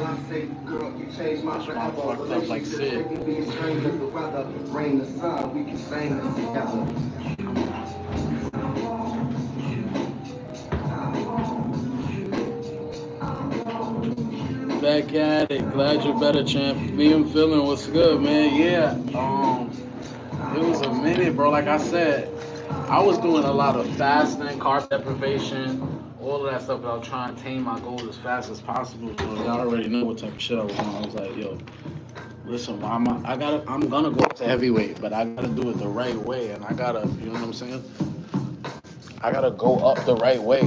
Speaker 2: I'm saying, girl, you changed my forever.
Speaker 1: Fucked up like Sid.
Speaker 2: We can be strange as the weather, rain, the sun. We can sing this together.
Speaker 1: Back at it. Glad you're better, champ. Being feeling what's good, man. Yeah. It was a minute, bro. Like I said, I was doing a lot of fasting, carb deprivation, all of that stuff. But I was trying to attain my goals as fast as possible. So y'all already know what type of shit I was on. I was like, yo, listen, I'm gonna go up to heavyweight, but I gotta do it the right way, and I gotta, you know what I'm saying? I gotta go up the right way.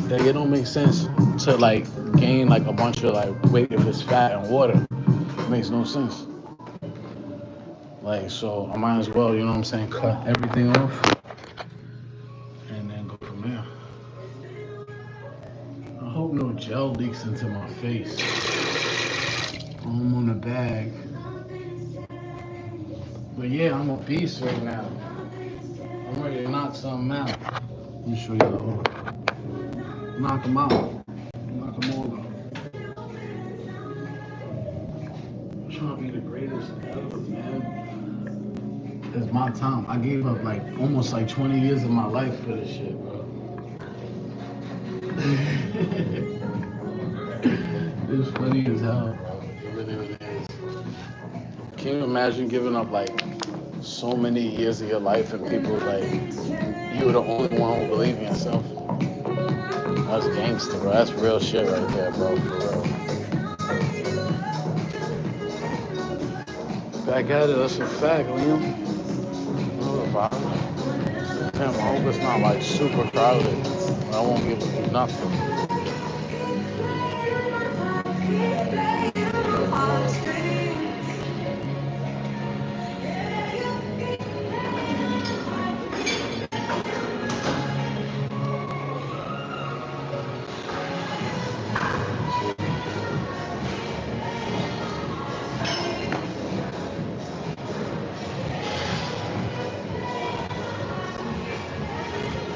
Speaker 1: It don't make sense to like gain like a bunch of like weight if it's fat and water. It makes no sense. Like, so I might as well, you know what I'm saying, cut everything off and then go from there. I hope no gel leaks into my face. I'm on the bag. But yeah, I'm a beast right now. I'm ready to knock something out. Let me show you the whole. Knock them out. Knock them over. I'm trying to be the greatest ever, man. It's my time. I gave up like almost like 20 years of my life for this shit, bro. It's funny as hell, bro. It really is. Can you imagine giving up like so many years of your life and people like you were the only one who believed in yourself? That's gangster, bro. That's real shit right there, bro. For real. Back at it. That's a fact, Liam. Damn, I hope it's not like super crowded. I won't be able to do nothing.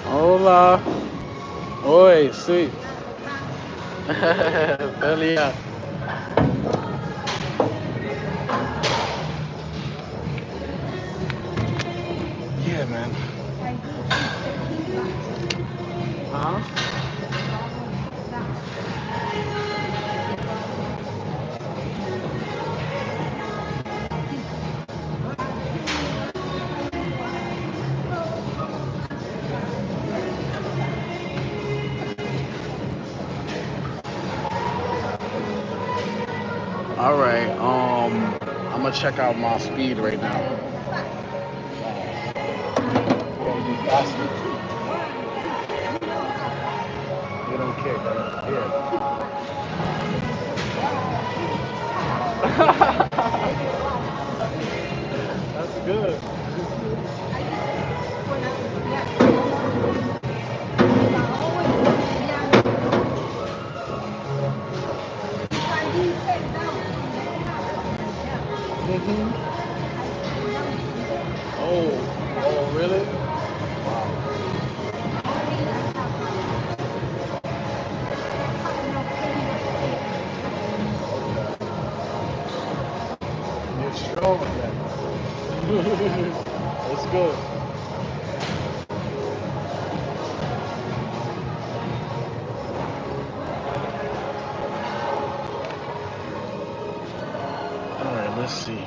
Speaker 1: Hola. Oi, sí. Delia. Yeah, man. Huh? I'm gonna check out my speed right now. Gotta be faster too. You don't kick, right? Yeah. That's good. Oh, really? Wow. You're strong then. It's good. All right, let's see.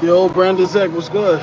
Speaker 3: Yo, Brandon Zach, what's good?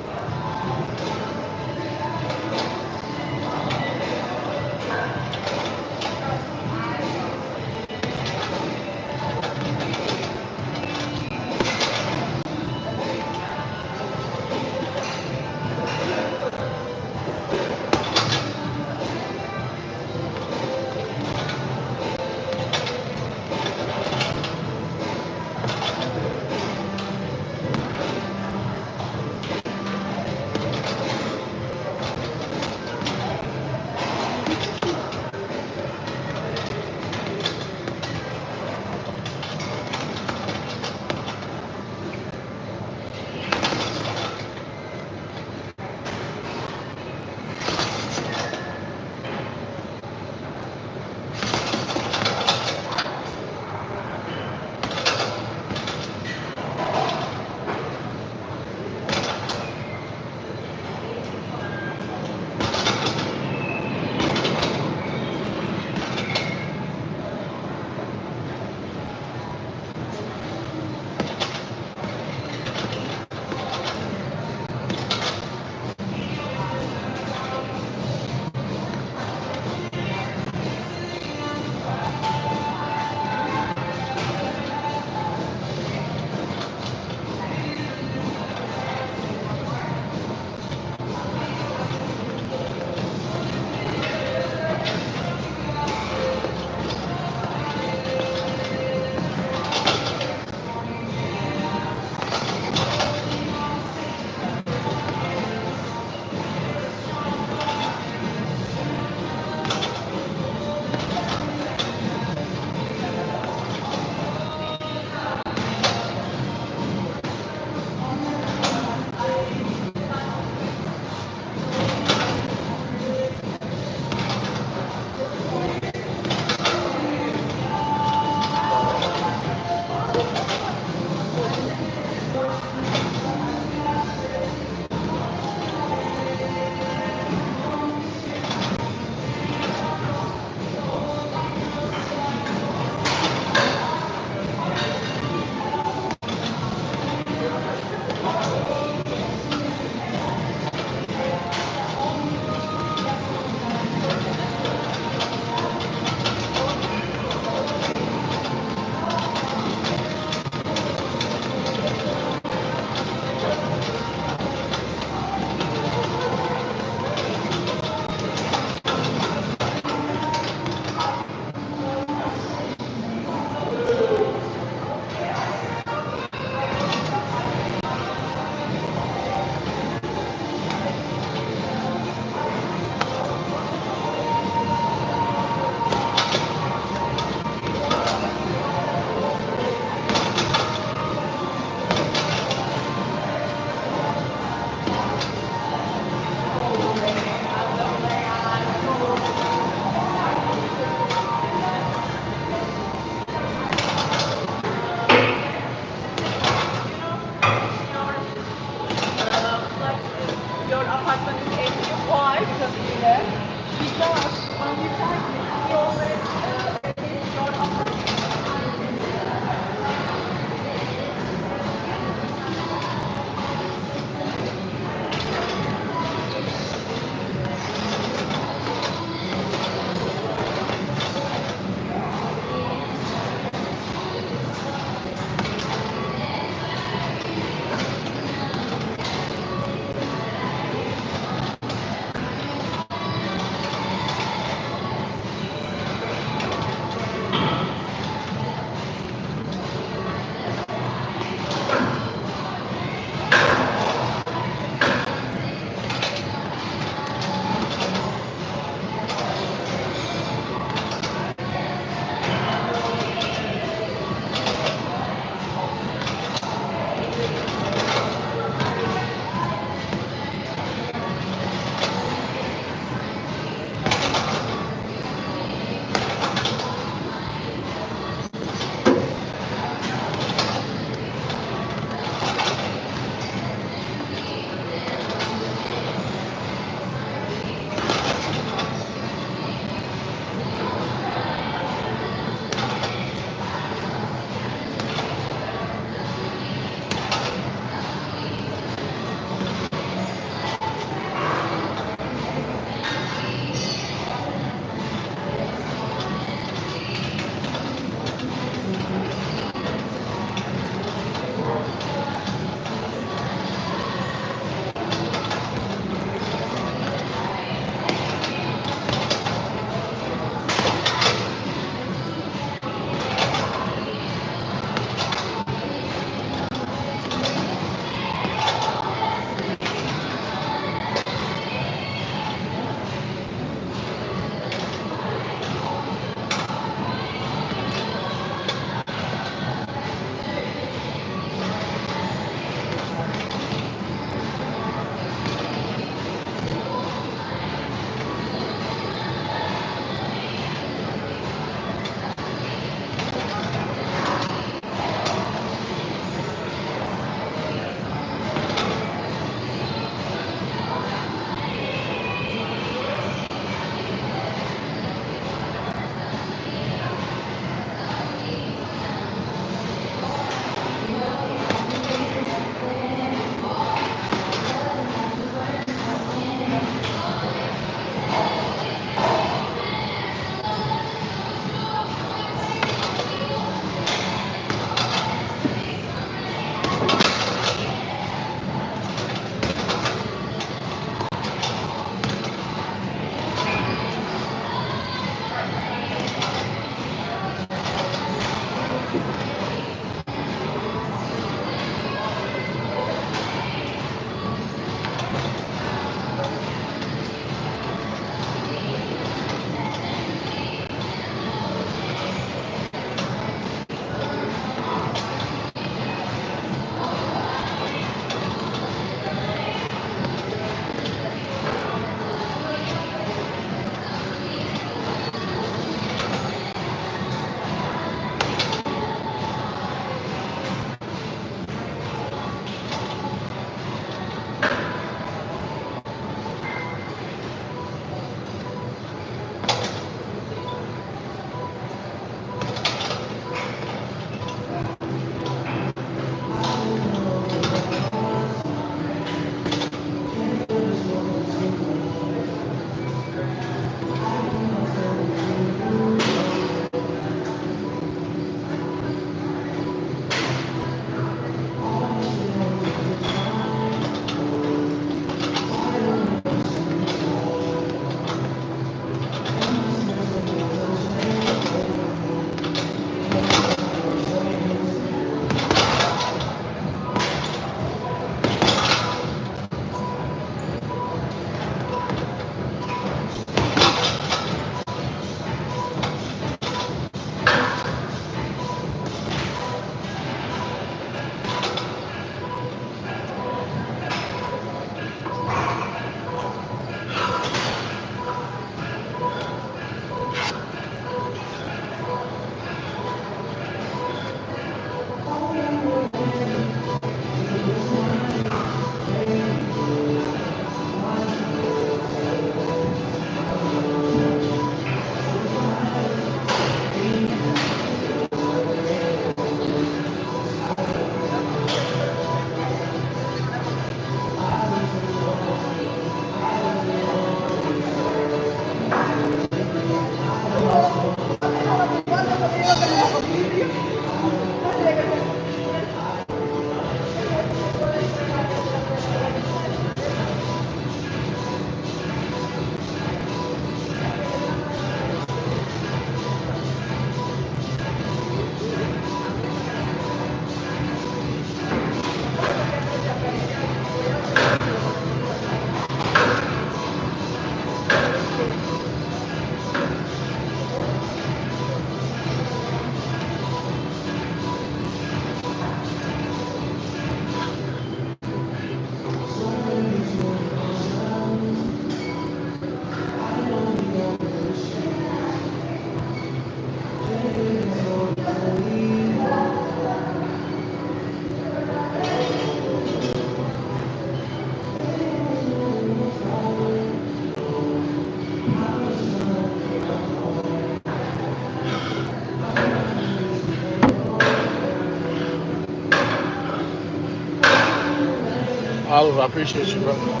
Speaker 1: Oliver, I appreciate you, bro.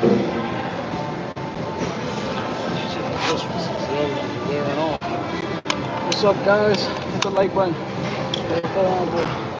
Speaker 3: Christmas is wearing off. What's up, guys? Hit the like button. Hit that on, boy.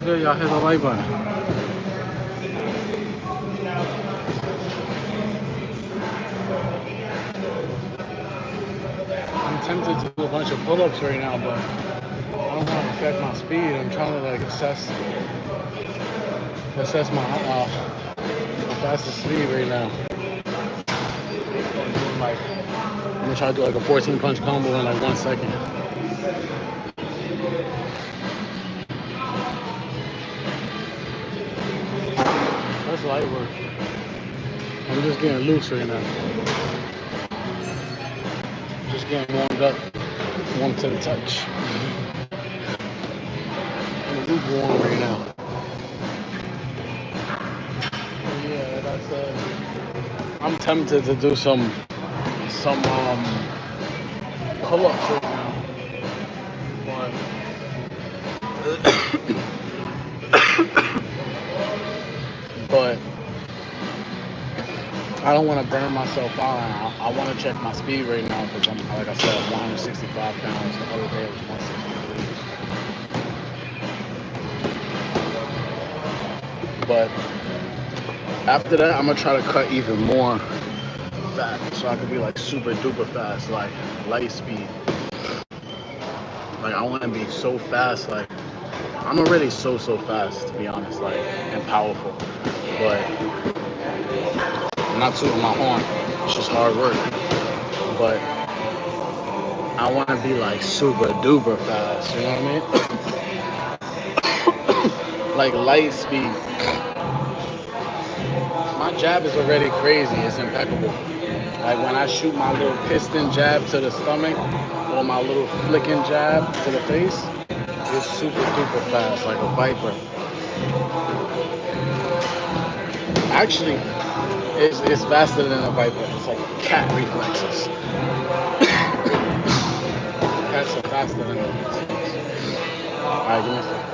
Speaker 3: good, y'all hit the like button. I'm tempted to do a bunch of pull-ups right now, but I don't want to affect my speed. I'm trying to like assess my fastest speed right now. Like, I'm gonna try to do like a 14 punch combo in like 1 second. That's light work. I'm just getting loose right now. Just getting warmed up. Warm to the touch. I'm lukewarm right now. Yeah, like I said, I'm tempted to do some pull-ups right now. But I don't want to burn myself out. I want to check my speed right now because I'm, like I said, 165 pounds. The other day it was 163. But after that, I'm gonna try to cut even more fat, so I could be like super duper fast, like light speed. Like I want to be so fast. Like I'm already so fast, to be honest, like and powerful. But I'm not tooting my horn. It's just hard work. But I want to be like super duper fast. You know what I mean? Like light speed. My jab is already crazy. It's impeccable. Like when I shoot my little piston jab to the stomach or my little flicking jab to the face, it's super duper fast, like a viper. Actually, it's faster than a viper. It's like cat reflexes. Cats are faster than a viper. Alright, give me a second.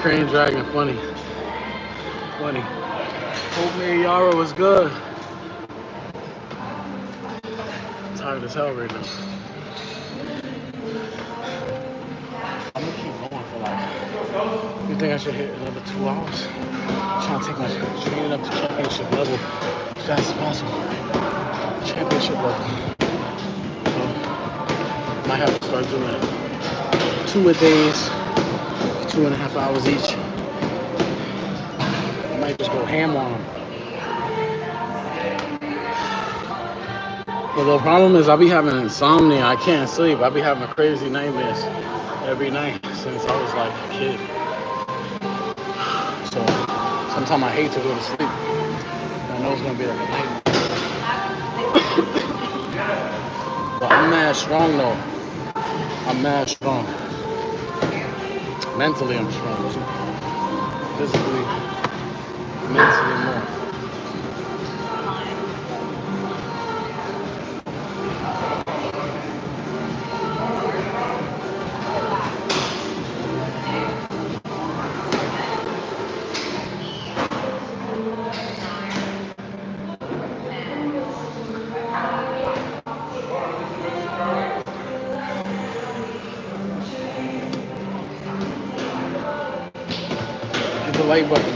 Speaker 3: Crane Dragon, funny. Funny. Hope me Yara was good. I'm tired as hell right now. I'm gonna keep going for like think I should hit another 2 hours. I'm trying to take my training up to championship level as fast as possible. Championship level. So, might have to start doing 2-a-days, 2.5 hours each. I might just go ham on them. But the problem is I be having insomnia. I can't sleep. I be having crazy nightmares every night since I was like a kid. So sometimes I hate to go to sleep. I know it's gonna be like a nightmare. But I'm mad strong though. I'm mad strong. Mentally I'm strong too. Physically, mentally more. Hit the like button.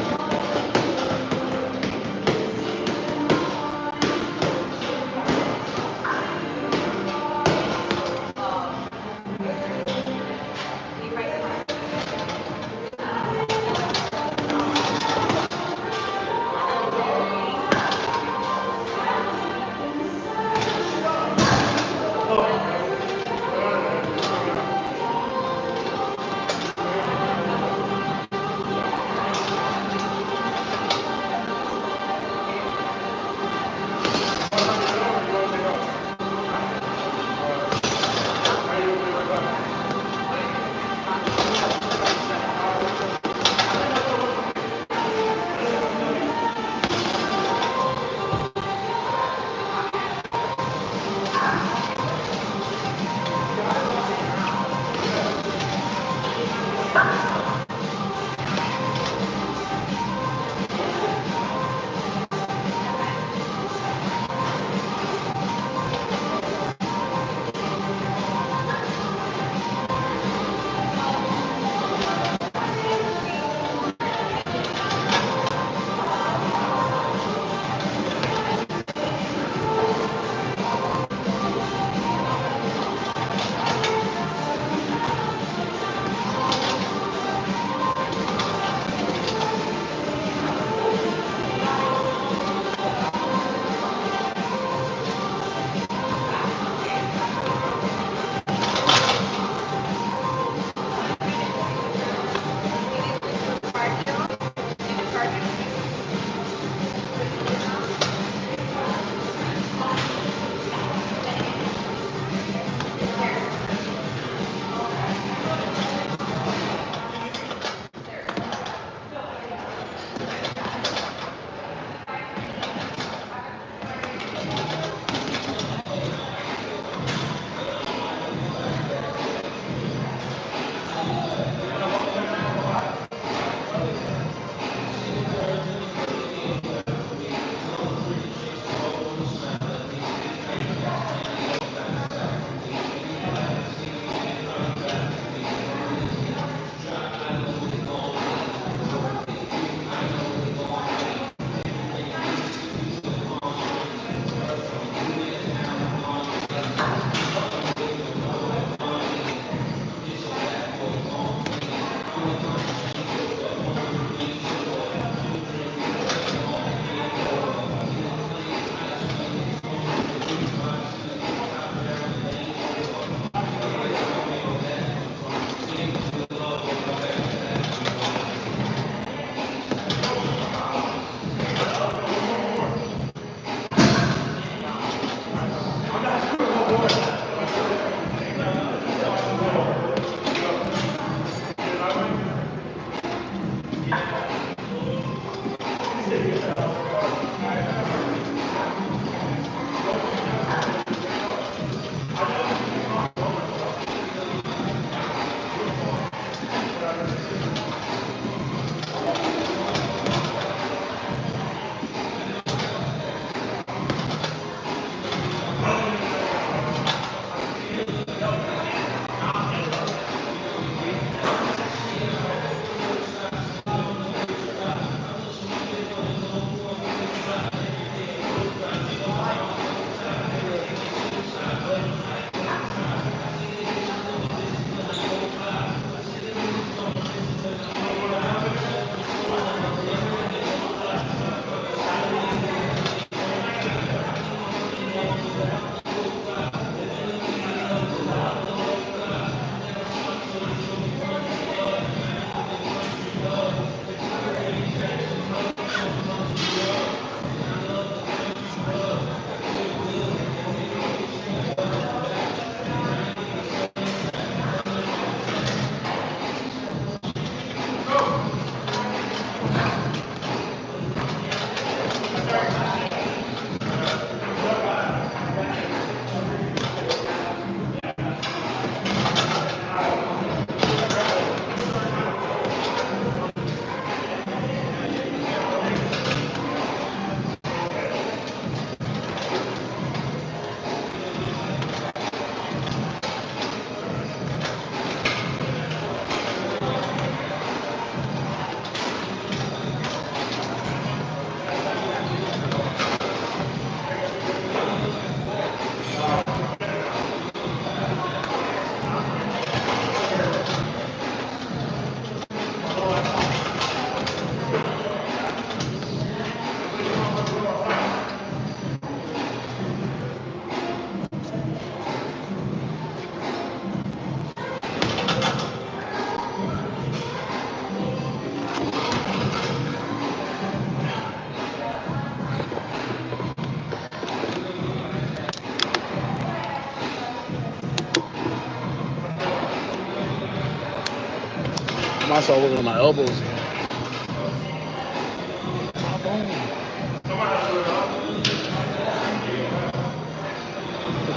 Speaker 3: myself with my elbows. Hit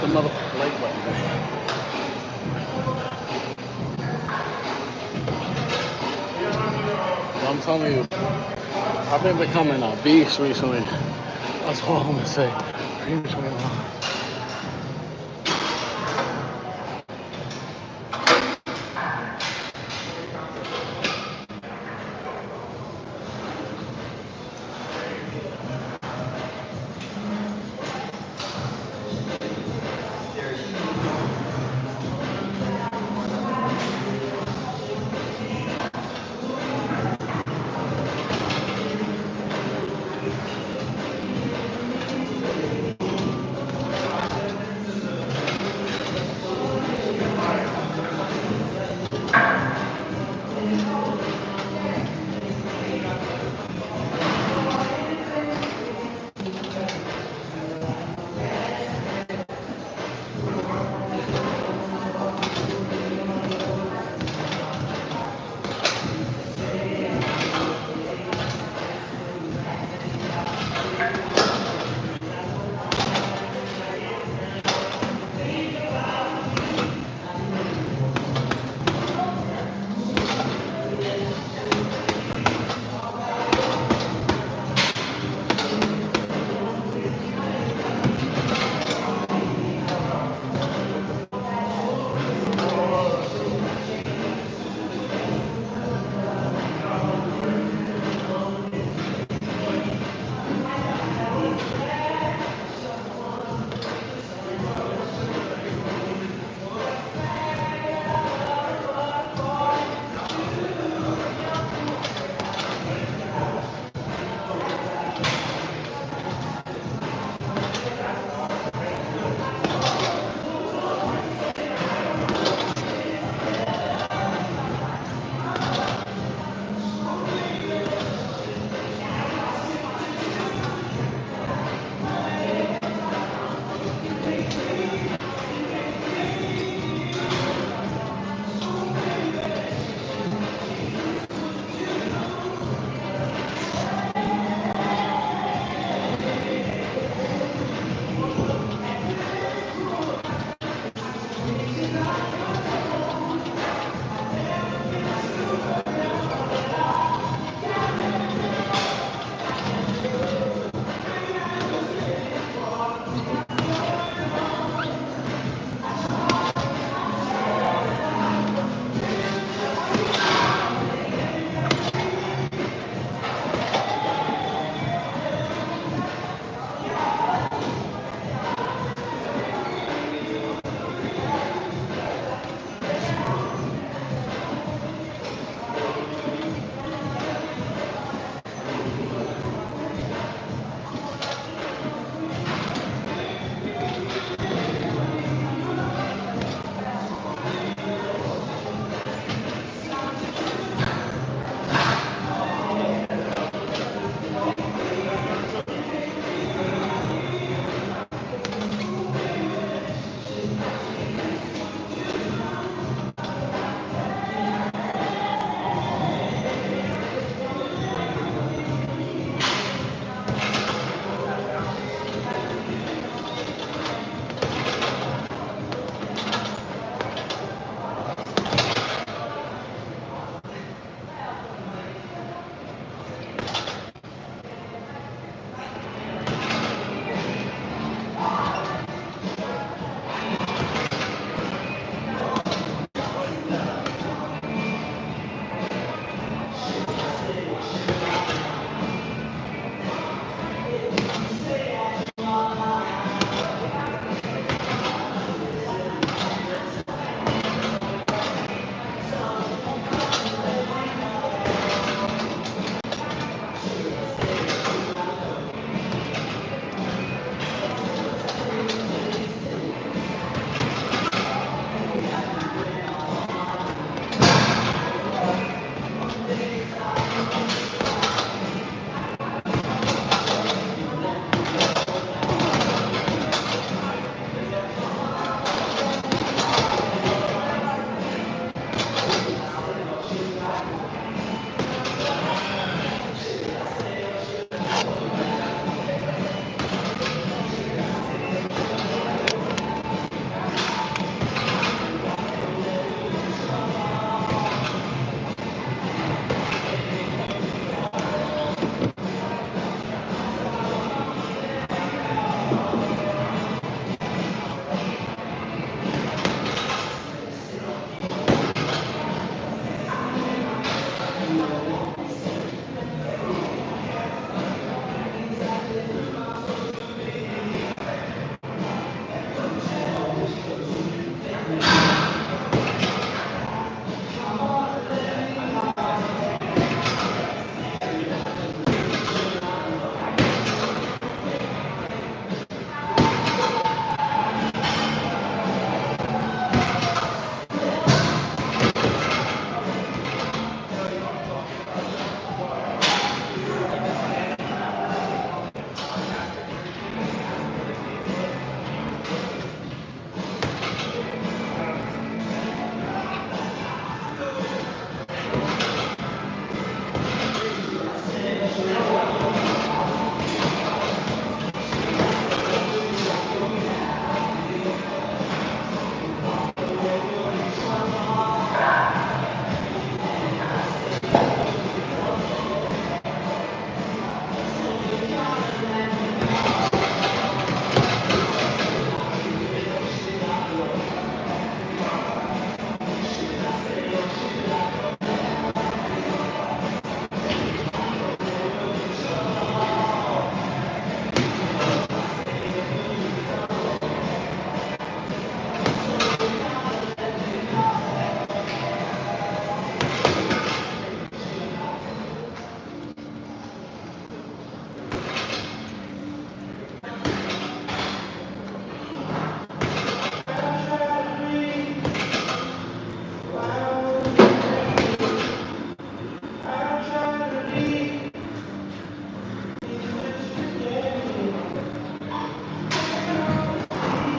Speaker 3: the motherfucking like button. I'm telling you, I've been becoming a beast recently. That's all I'm gonna say.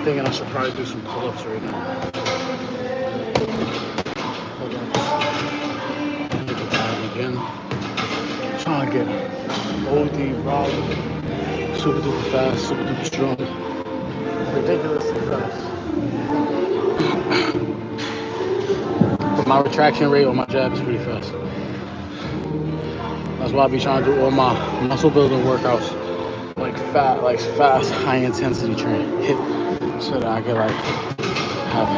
Speaker 3: thinking I should probably do some pull-ups right now. Again, I'm trying to get OD, raw, super duper fast, super duper strong, ridiculously fast. But my retraction rate on my jab is pretty fast. That's why I be trying to do all my muscle building workouts like fast, high intensity training, hit, so that I can like have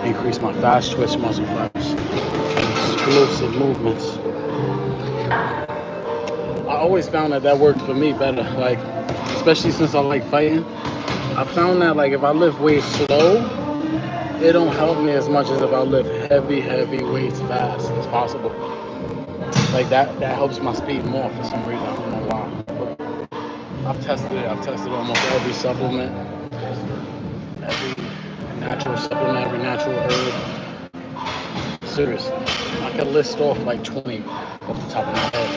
Speaker 3: increase my fast twitch muscle fibers, explosive movements. I always found that worked for me better, like especially since I like fighting. I found that like if I lift weights slow, it don't help me as much as if I lift heavy weights fast as possible. Like that helps my speed more for some reason. I don't know why. But I've tested almost every supplement, every natural supplement, every natural herb. Seriously, I could list off like 20 off the top of my head.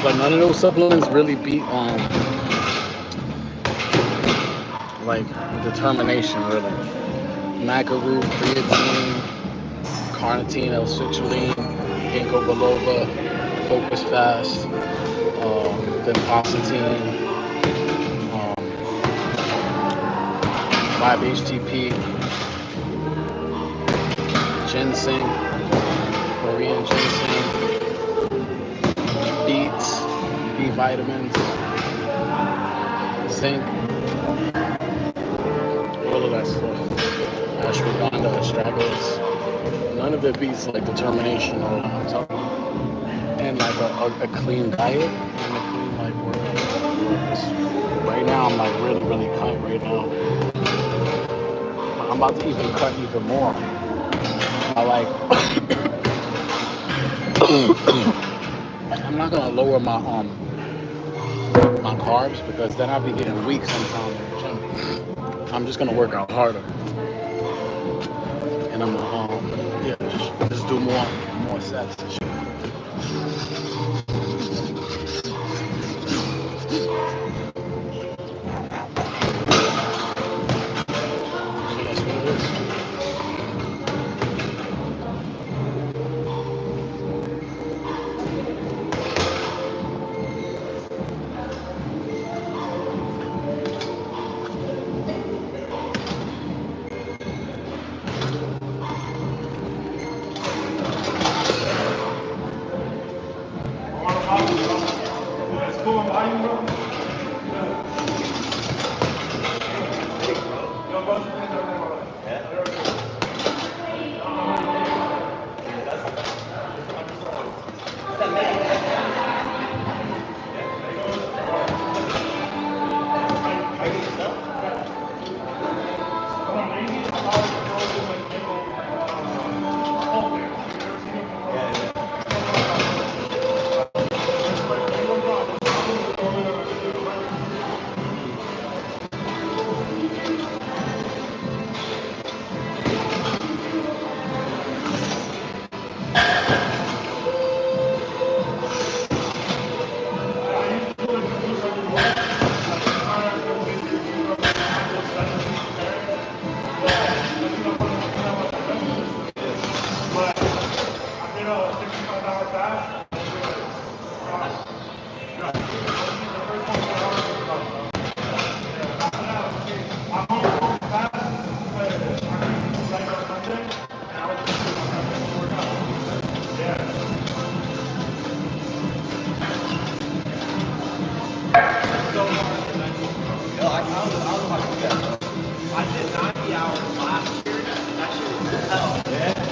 Speaker 3: But none of those supplements really beat like determination, really. Macaroon, creatine, carnitine, L-citrulline, ginkgo biloba, focus fast, vinpocetine, 5-HTP, ginseng, Korean ginseng, beets, B vitamins, zinc, all of that stuff. Ashwagandha, astragalus. None of it beats like determination or I'm talking about. And like a clean diet and a clean like workout. Right now I'm like really cut right now. I'm about to even cut even more. I like I'm not gonna lower my my carbs because then I'll be getting weak sometimes in the gym. I'm just gonna work out harder. And I'm gonna just do more sets and shit.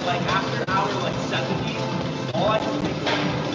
Speaker 4: Like after hour like 70, all I can think of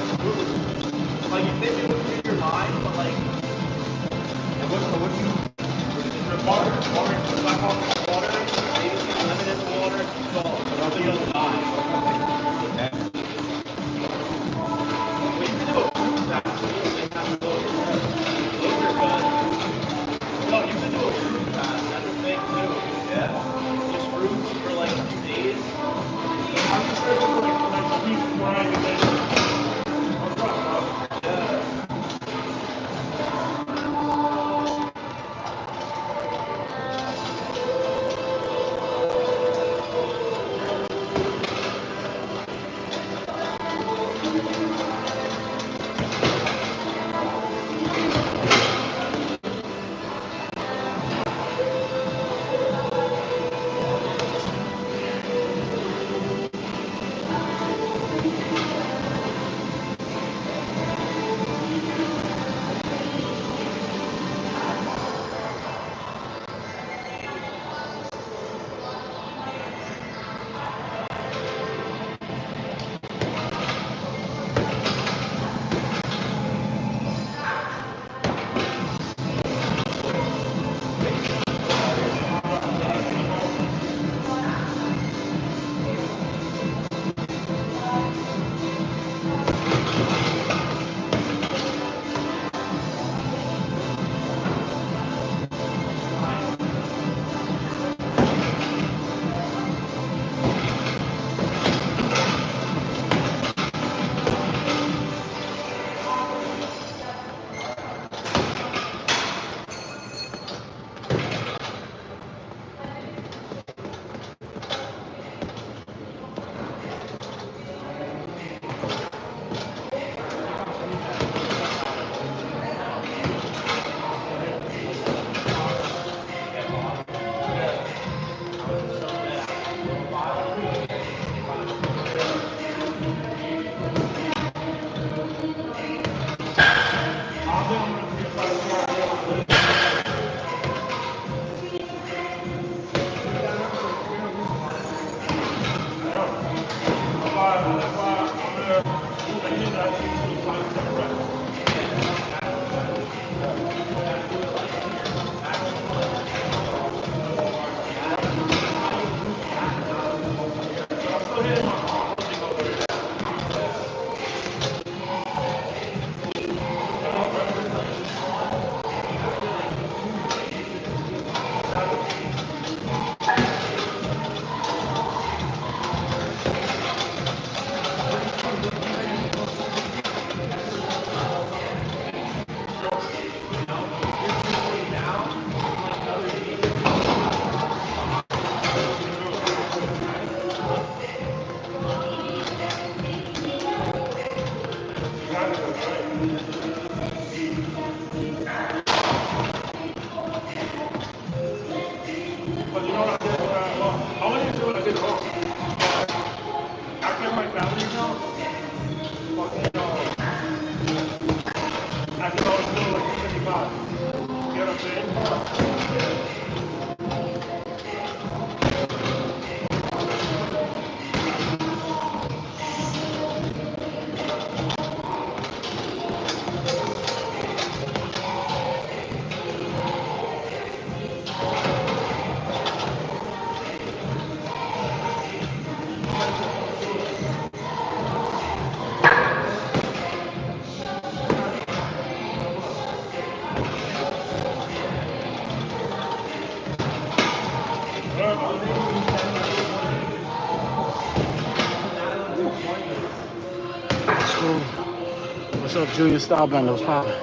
Speaker 3: What's up, Junior Stylebender? What's poppin'?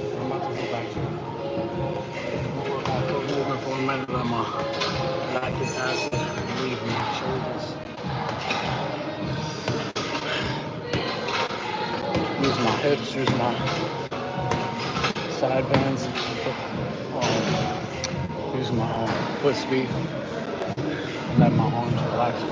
Speaker 3: I'm about to go back to foot movement for a minute. I'm lactic acid relieve my shoulders. Use my hips, use my side bands, use my foot speed. Let my arms relax.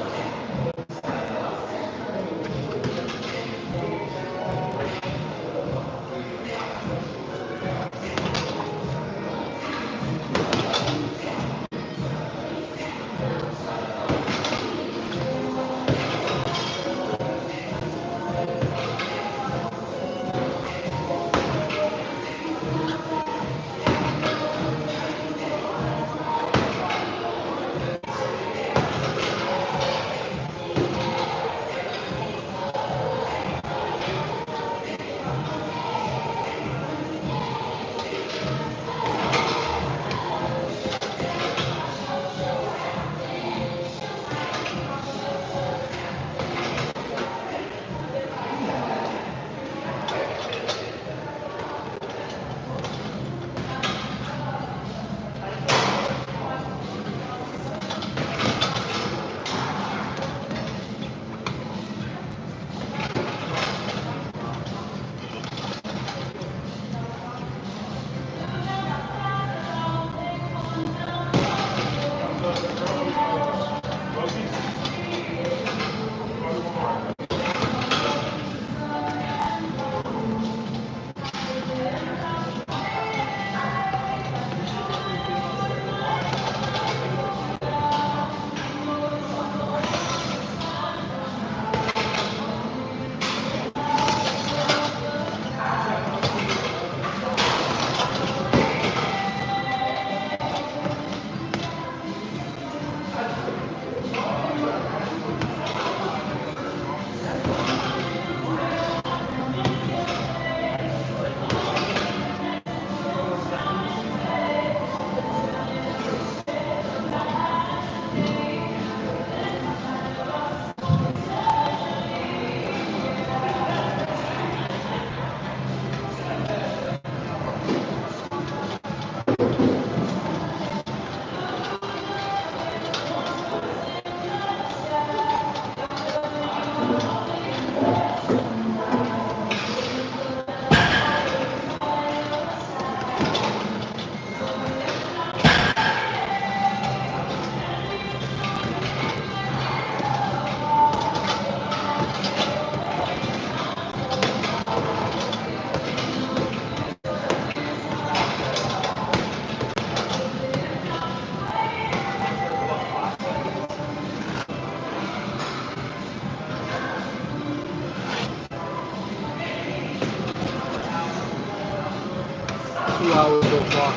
Speaker 3: hours so far.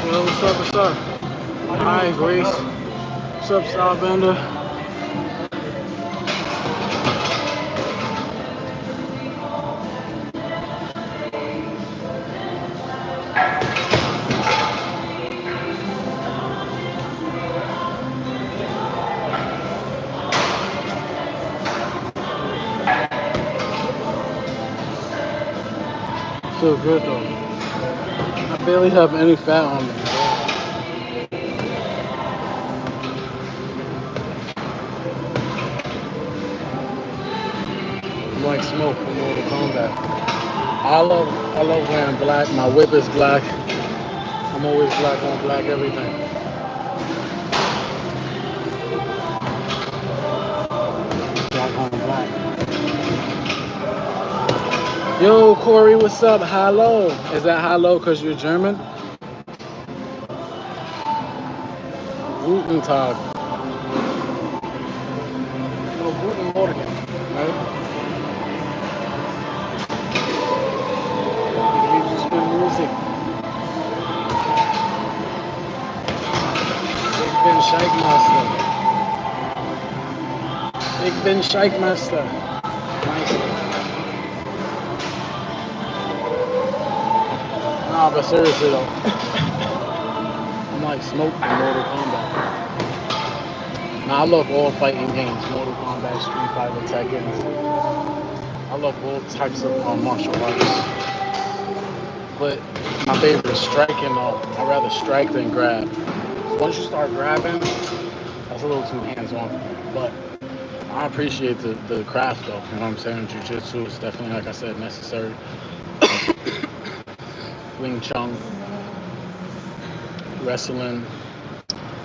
Speaker 3: Yo, what's up, what's up? Hi, Grace. What's up, Stylebender? Feel good though. I barely have any fat on me. I'm like smoke from Mortal Kombat. I love wearing black. My whip is black. I'm always black on black everything. Black on black. Yo, Corey, what's up? Hello. Is that hello because you're German? Guten Tag. No, Guten Morgen, right? You just spin music. Ik ben Scheikmaster. Nah, but seriously though, I'm like smoke in Mortal Kombat. Now I love all fighting games, Mortal Kombat, Street Fighter, Tekken. I love all types of martial arts. But my favorite is striking though. I'd rather strike than grab. Once you start grabbing, that's a little too hands-on for me. But I appreciate the craft though, you know what I'm saying? Jiu-jitsu is definitely, like I said, necessary. Wing Chun, wrestling.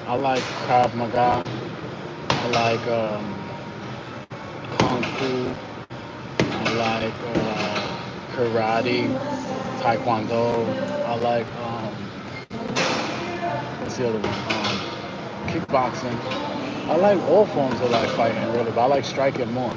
Speaker 3: I like Krav Maga. I like Kung Fu. I like karate, Taekwondo. I like what's the other one? Kickboxing. I like all forms of like fighting really, but I like striking more.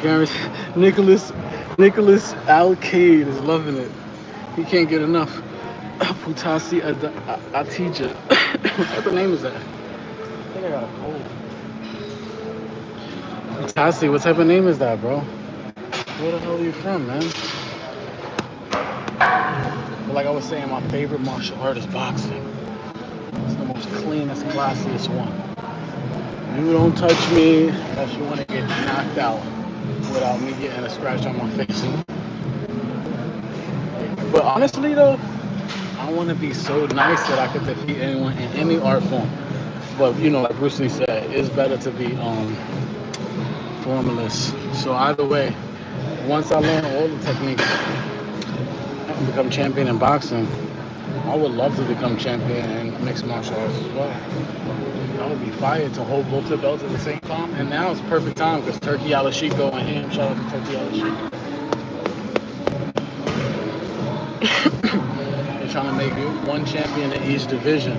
Speaker 3: guarantee Nicholas Alcade is loving it. He can't get enough. Futasi Atija. What type of name is that? I think I got a cold. Futasi, what type of name is that, bro? Where the hell are you from, man? But like I was saying, my favorite martial art is boxing. It's the most cleanest, classiest one. You don't touch me unless you want to get knocked out without me getting a scratch on my face. But honestly though, I want to be so nice that I could defeat anyone in any art form. But you know, like Bruce Lee said, it's better to be formless. So either way, once I learn all the techniques and become champion in boxing, I would love to become champion in mixed martial arts as well. That would be fire to hold both the belts at the same time. And now it's perfect time because Turkey Al-Sheikh going ham. Shout out to Turkey Al-Sheikh. They're trying to make you one champion in each division.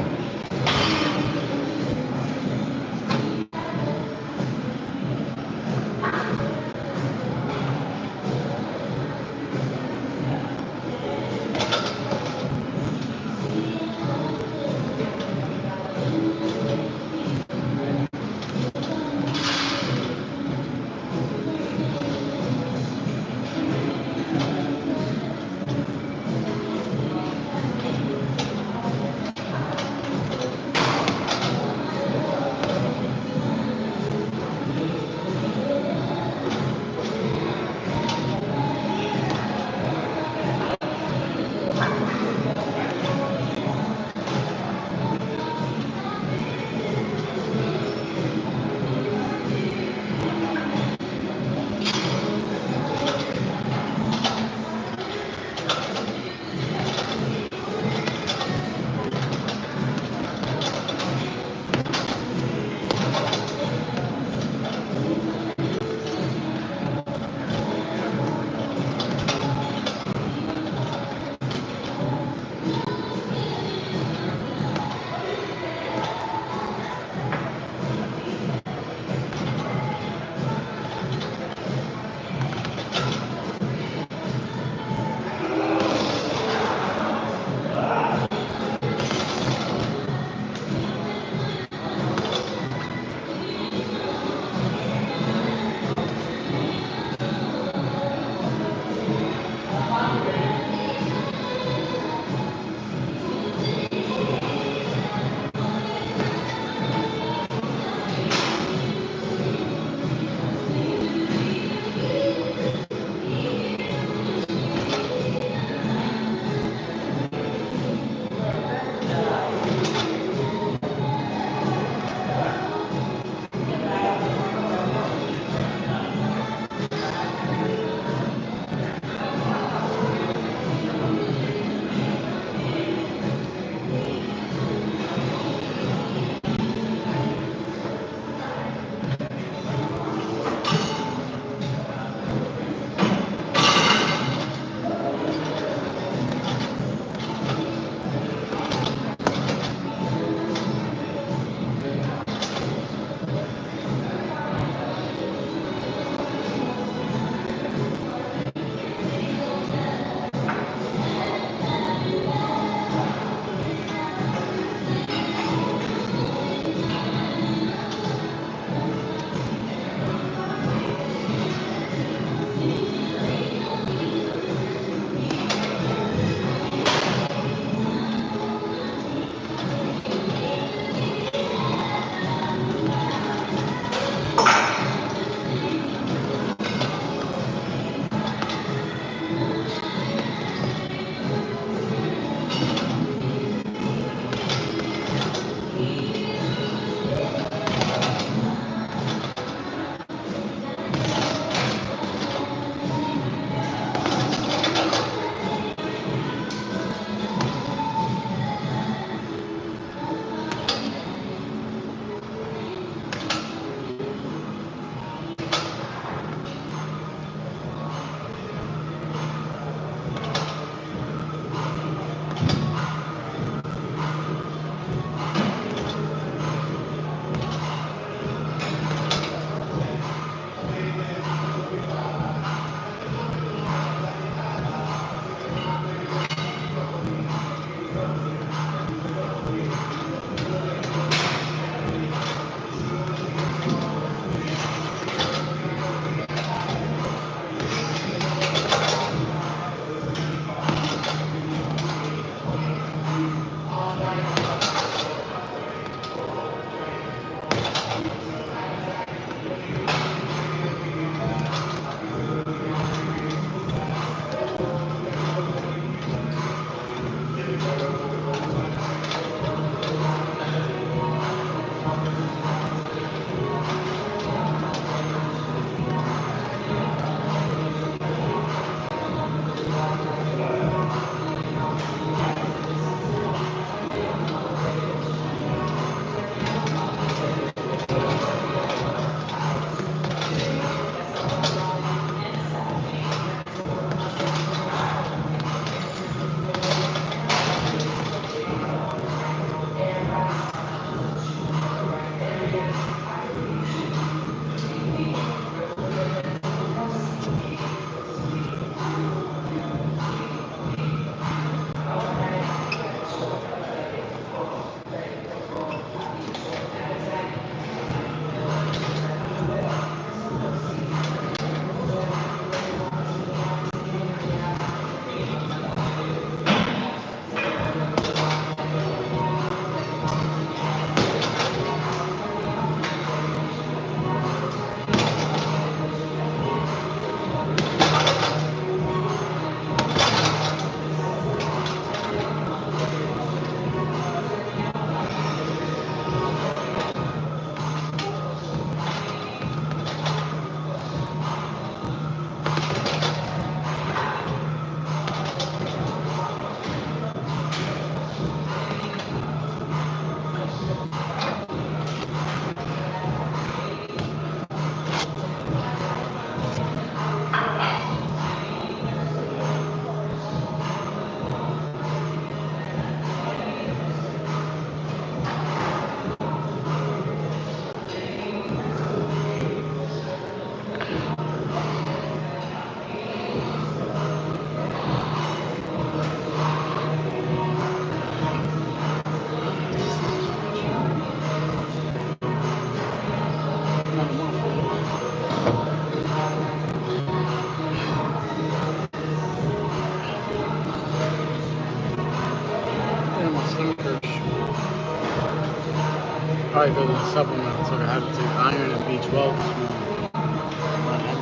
Speaker 3: Probably because of the supplement, so I had to take iron and B12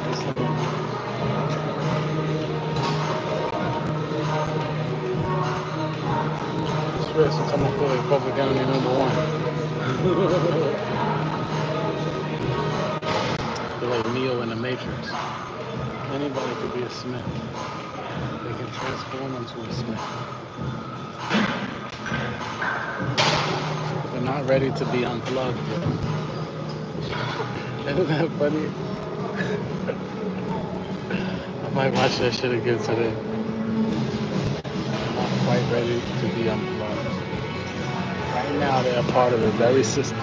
Speaker 3: this morning. Swear, so someone call it Public Enemy #1. They're like Neo in the Matrix. Anybody could be a Smith. They can transform into a Smith. They're not ready to be unplugged yet. Isn't that funny? I might watch that shit again today. Not quite ready to be unplugged. Right now, they're a part of the very system.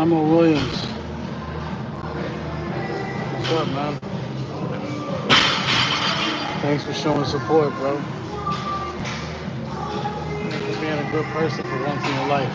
Speaker 3: Emma Williams. What's up, man? Thanks for showing support, bro. Thanks for being a good person for once in your life.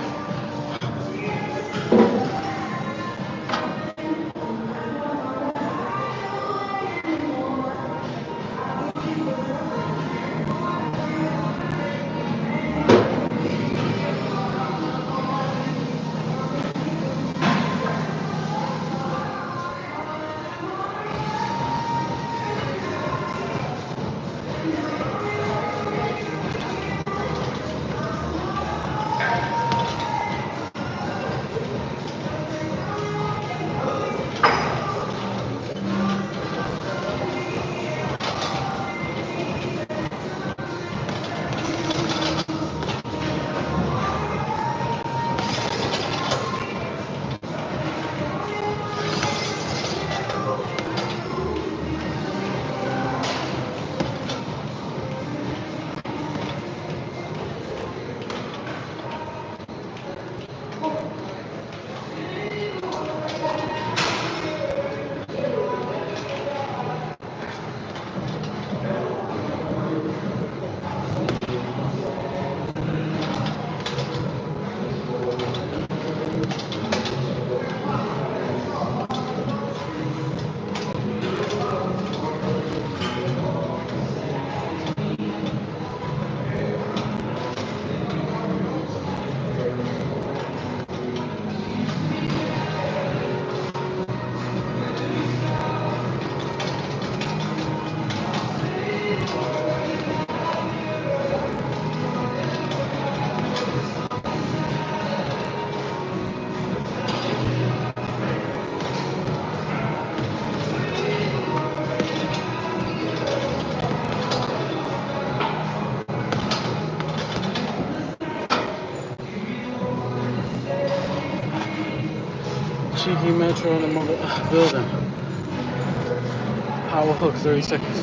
Speaker 3: Cheeky Metro in the building. Power hooks, 30 seconds.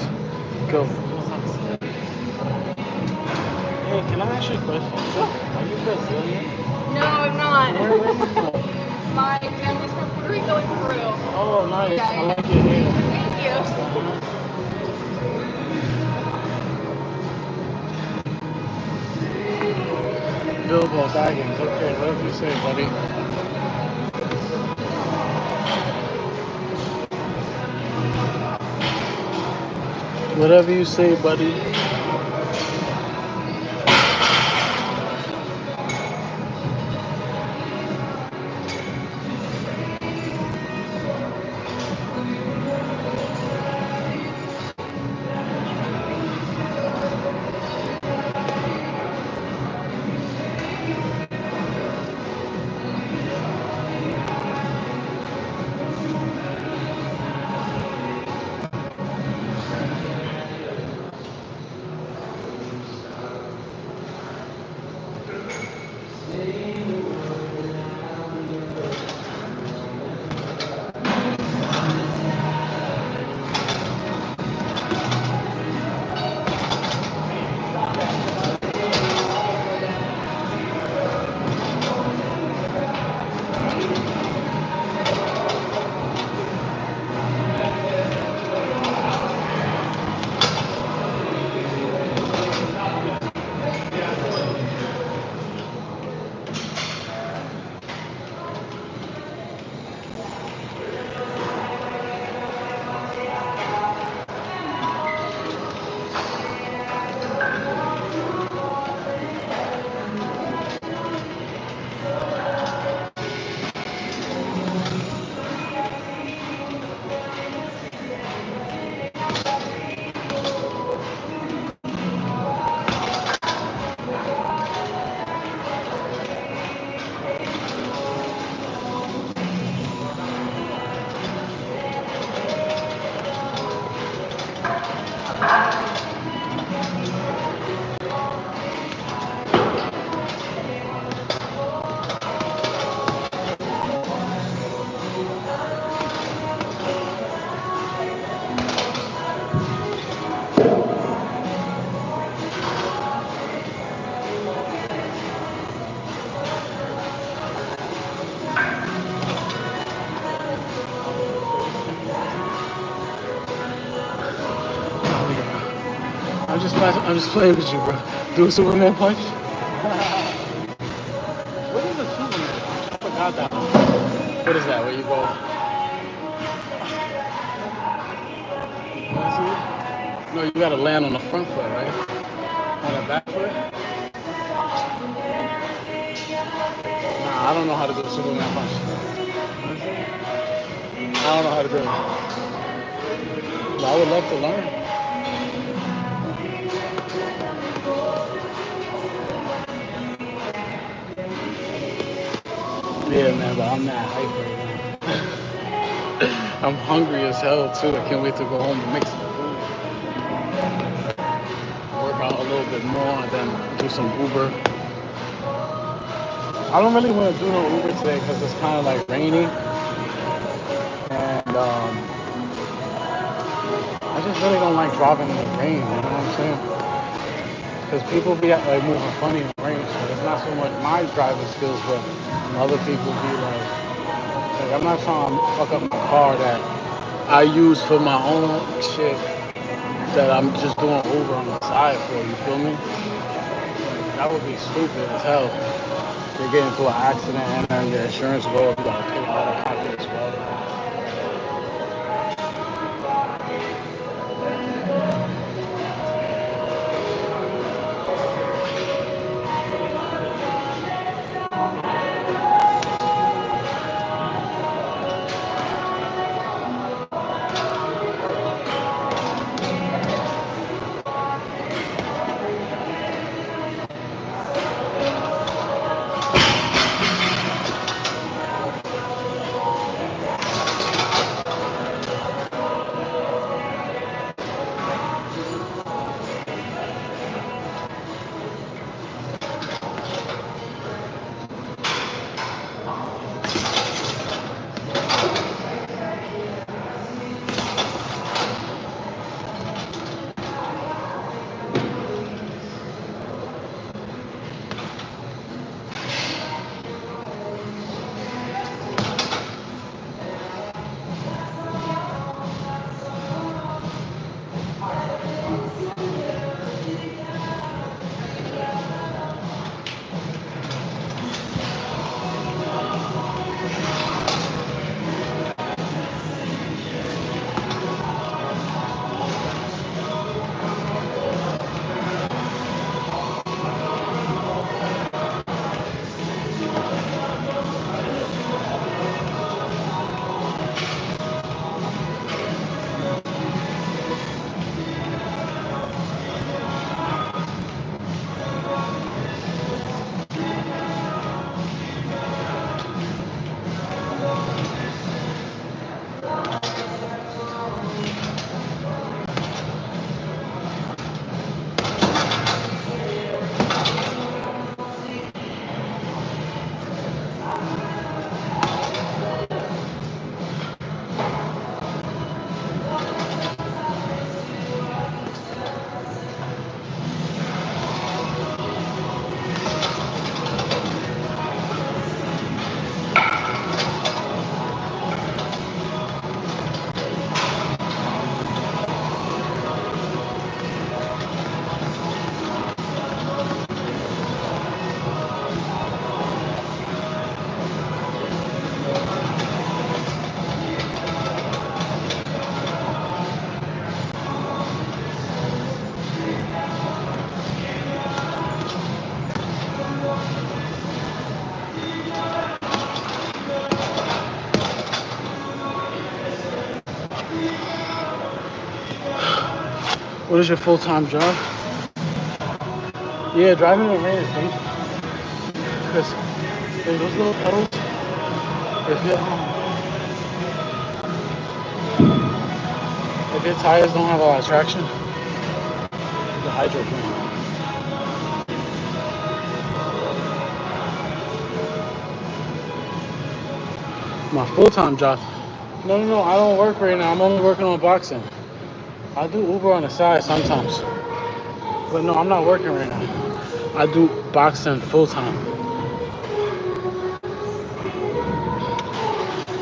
Speaker 3: Go. Hey, can I ask you a question? Sure. Are you Brazilian?
Speaker 4: No, I'm not.
Speaker 3: Where are you from?
Speaker 4: My family's from Puerto Rico and Peru.
Speaker 3: Oh, nice.
Speaker 4: Okay.
Speaker 3: I like your hair.
Speaker 4: Thank you.
Speaker 3: Bilbo Baggins. Okay, whatever you say, buddy. Whatever you say, buddy. I'm just playing with you, bro. Do a Superman punch. What is a Superman punch? I forgot that one. What is that? Where you go? No, you gotta land on the front foot, right? On the back foot? Nah, I don't know how to do a Superman punch. I don't know how to do it. But I would love to learn. Yeah, man, but I'm not hype right now. I'm hungry as hell, too. I can't wait to go home and make some food. Work out a little bit more and then do some Uber. I don't really want to do no Uber today because it's kind of like rainy. And I just really don't like driving in the rain, you know what I'm saying? Because people be like moving funny in the rain, so it's not so much my driving skills, but other people be like I'm not trying to fuck up my car that I use for my own shit that I'm just doing Uber on the side for, you feel me? Like, that would be stupid as hell. You get into an accident and then your insurance go up, you gotta pay out of pocket as well. What is your full-time job? Yeah, driving in the rain is dangerous. Because there's those little puddles. If your tires don't have a lot of traction, the hydroplane. My full-time job. No, I don't work right now. I'm only working on boxing. I do Uber on the side sometimes. But no, I'm not working right now. I do boxing full-time.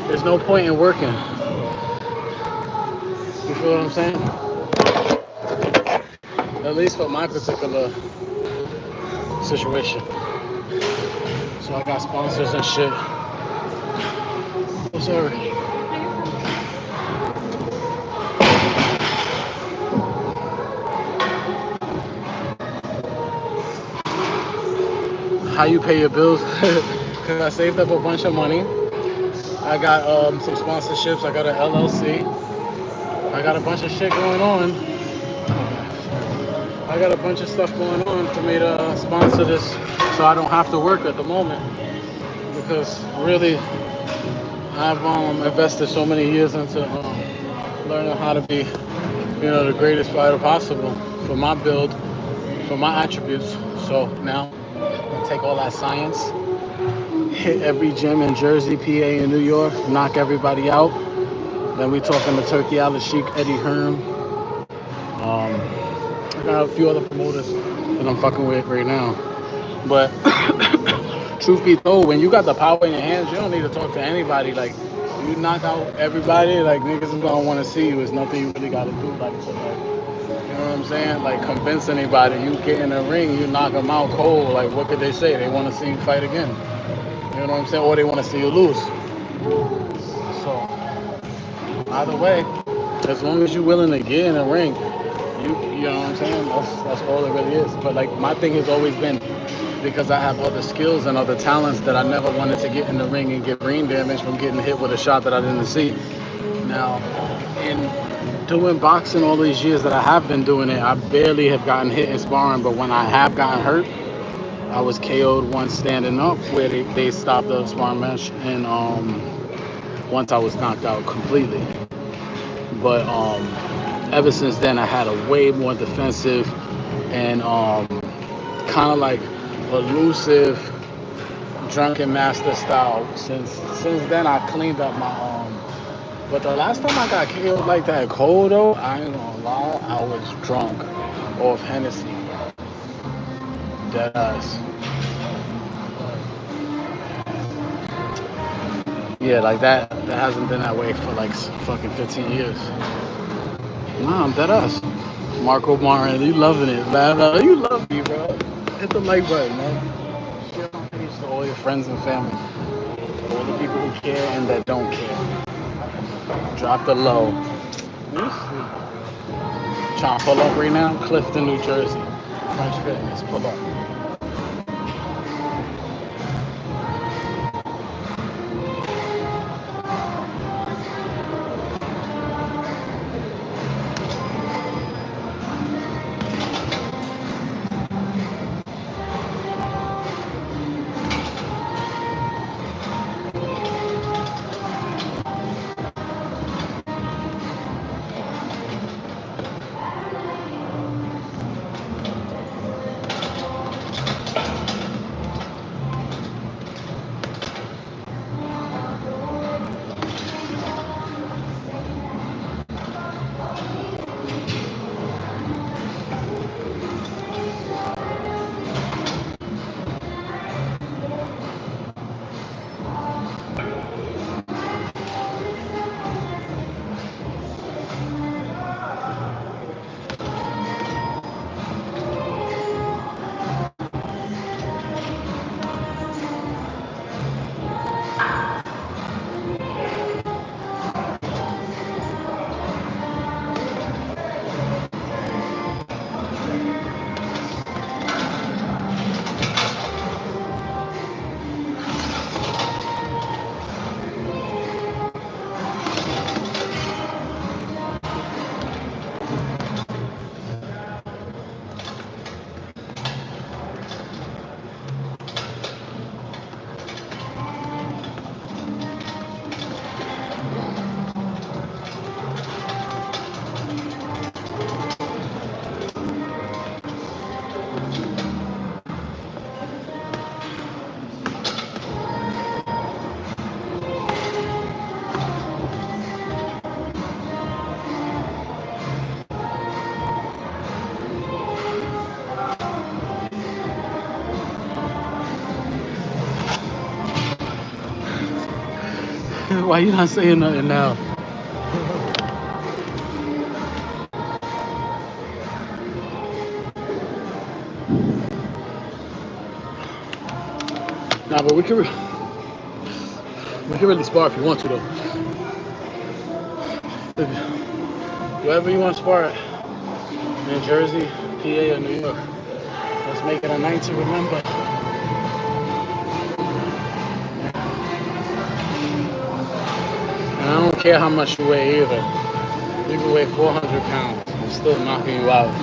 Speaker 3: There's no point in working. You feel what I'm saying? At least for my particular situation. So I got sponsors and shit. Oh, sorry. How you pay your bills? Because I saved up a bunch of money. I got some sponsorships. I got an LLC. I got a bunch of shit going on. I got a bunch of stuff going on for me to sponsor this so I don't have to work at the moment. Because really, I've invested so many years into learning how to be, the greatest fighter possible for my build, for my attributes. So now I take all that science, hit every gym in Jersey, PA, and New York, knock everybody out. Then we talking to Turkey Al Sheik, Eddie Hearn. I got a few other promoters that I'm fucking with right now. But truth be told, when you got the power in your hands, you don't need to talk to anybody. Like, you knock out everybody, like, niggas is gonna want to see you. There's nothing you really gotta do. Like, you know what I'm saying? Like, convince anybody. You get in the ring, you knock them out cold. Like, what could they say? They want to see you fight again. You know what I'm saying? Or they want to see you lose. So, either way, as long as you're willing to get in the ring, you know what I'm saying? That's all it really is. But, like, my thing has always been, because I have other skills and other talents, that I never wanted to get in the ring and get brain damage from getting hit with a shot that I didn't see. Now, in doing boxing all these years that I have been doing it, I barely have gotten hit in sparring, but when I have gotten hurt, I was KO'd once standing up where they stopped the sparring match, and once I was knocked out completely. But ever since then, I had a way more defensive and kind of like elusive drunken master style. Since then, I cleaned up my but the last time I got killed like that cold though, I ain't gonna lie, I was drunk off Hennessy. Deadass. Yeah, like that hasn't been that way for like fucking 15 years. Nah, I'm deadass. Marco Marin, you loving it, man. You love me, bro. Hit the like button, man. Share my page to all your friends and family. All the people who care and that don't care. Drop the low. Trying to pull up right now? Clifton, New Jersey. French Fitness, pull up. Why you not saying nothing now? Nah, but we can really spar if you want to, though. Wherever you want to spar at, New Jersey, PA, or New York. Let's make it a night to remember. And I don't care how much you weigh either. You can weigh 400 pounds. I'm still knocking you out.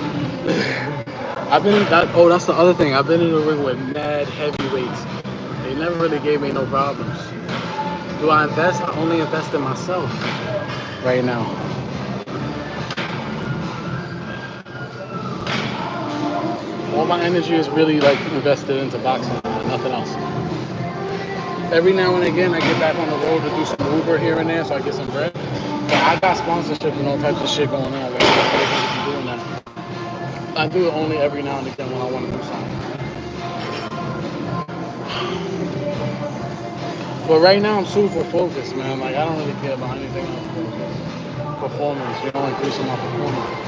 Speaker 3: I've been in that. Oh, that's the other thing. I've been in the ring with mad heavyweights. They never really gave me no problems. Do I invest? I only invest in myself right now. All my energy is really like invested into boxing, nothing else. Every now and again, I get back on the road to do some Uber here and there, so I get some bread. But I got sponsorship and all types of shit going on. Like, I'm doing that. I do it only every now and again when I want to do something. But right now, I'm super focused, man. Like, I don't really care about anything else. Performance, increasing my performance.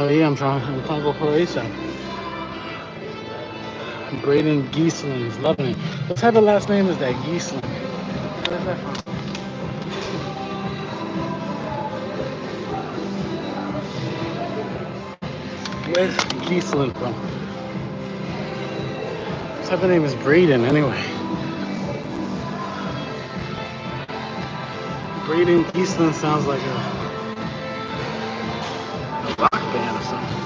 Speaker 3: Yeah, I'm trying to go for ASAP. Braden Giesling is loving it. What type of last name is that, Giesling? Where's that from? Where's Giesling from? What type of name is Braden anyway? Braden Giesling sounds like a rock band or something.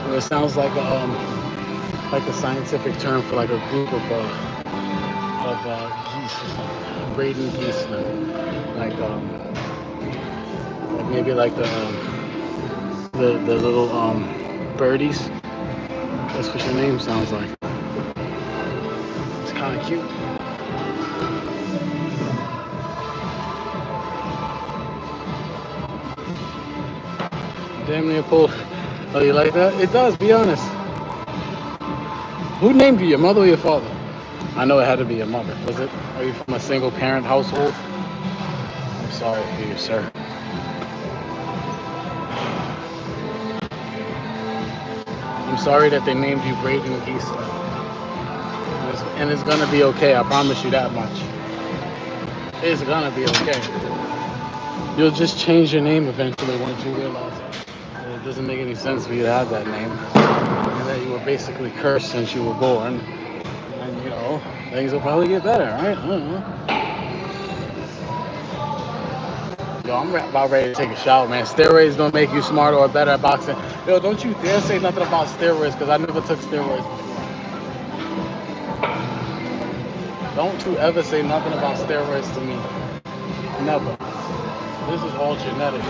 Speaker 3: Or it sounds like a scientific term for like a group of geese or something. Braden Giesling, like maybe like the little birdies. That's what your name sounds like. It's kind of cute. Damn near pulled. Oh, you like that? It does, be honest. Who named you, your mother or your father? I know it had to be your mother. Was it? Are you from a single parent household? I'm sorry for you, sir. I'm sorry that they named you Braden Giesler. And it's gonna be okay, I promise you that much. It's gonna be okay. You'll just change your name eventually once you realize it doesn't make any sense for you to have that name. And that you were basically cursed since you were born. And you know, things will probably get better, right? I don't know. Yo, I'm about ready to take a shower, man. Steroids don't make you smarter or better at boxing. Yo, don't you dare say nothing about steroids, because I never took steroids before. Don't you ever say nothing about steroids to me. Never. This is all genetic.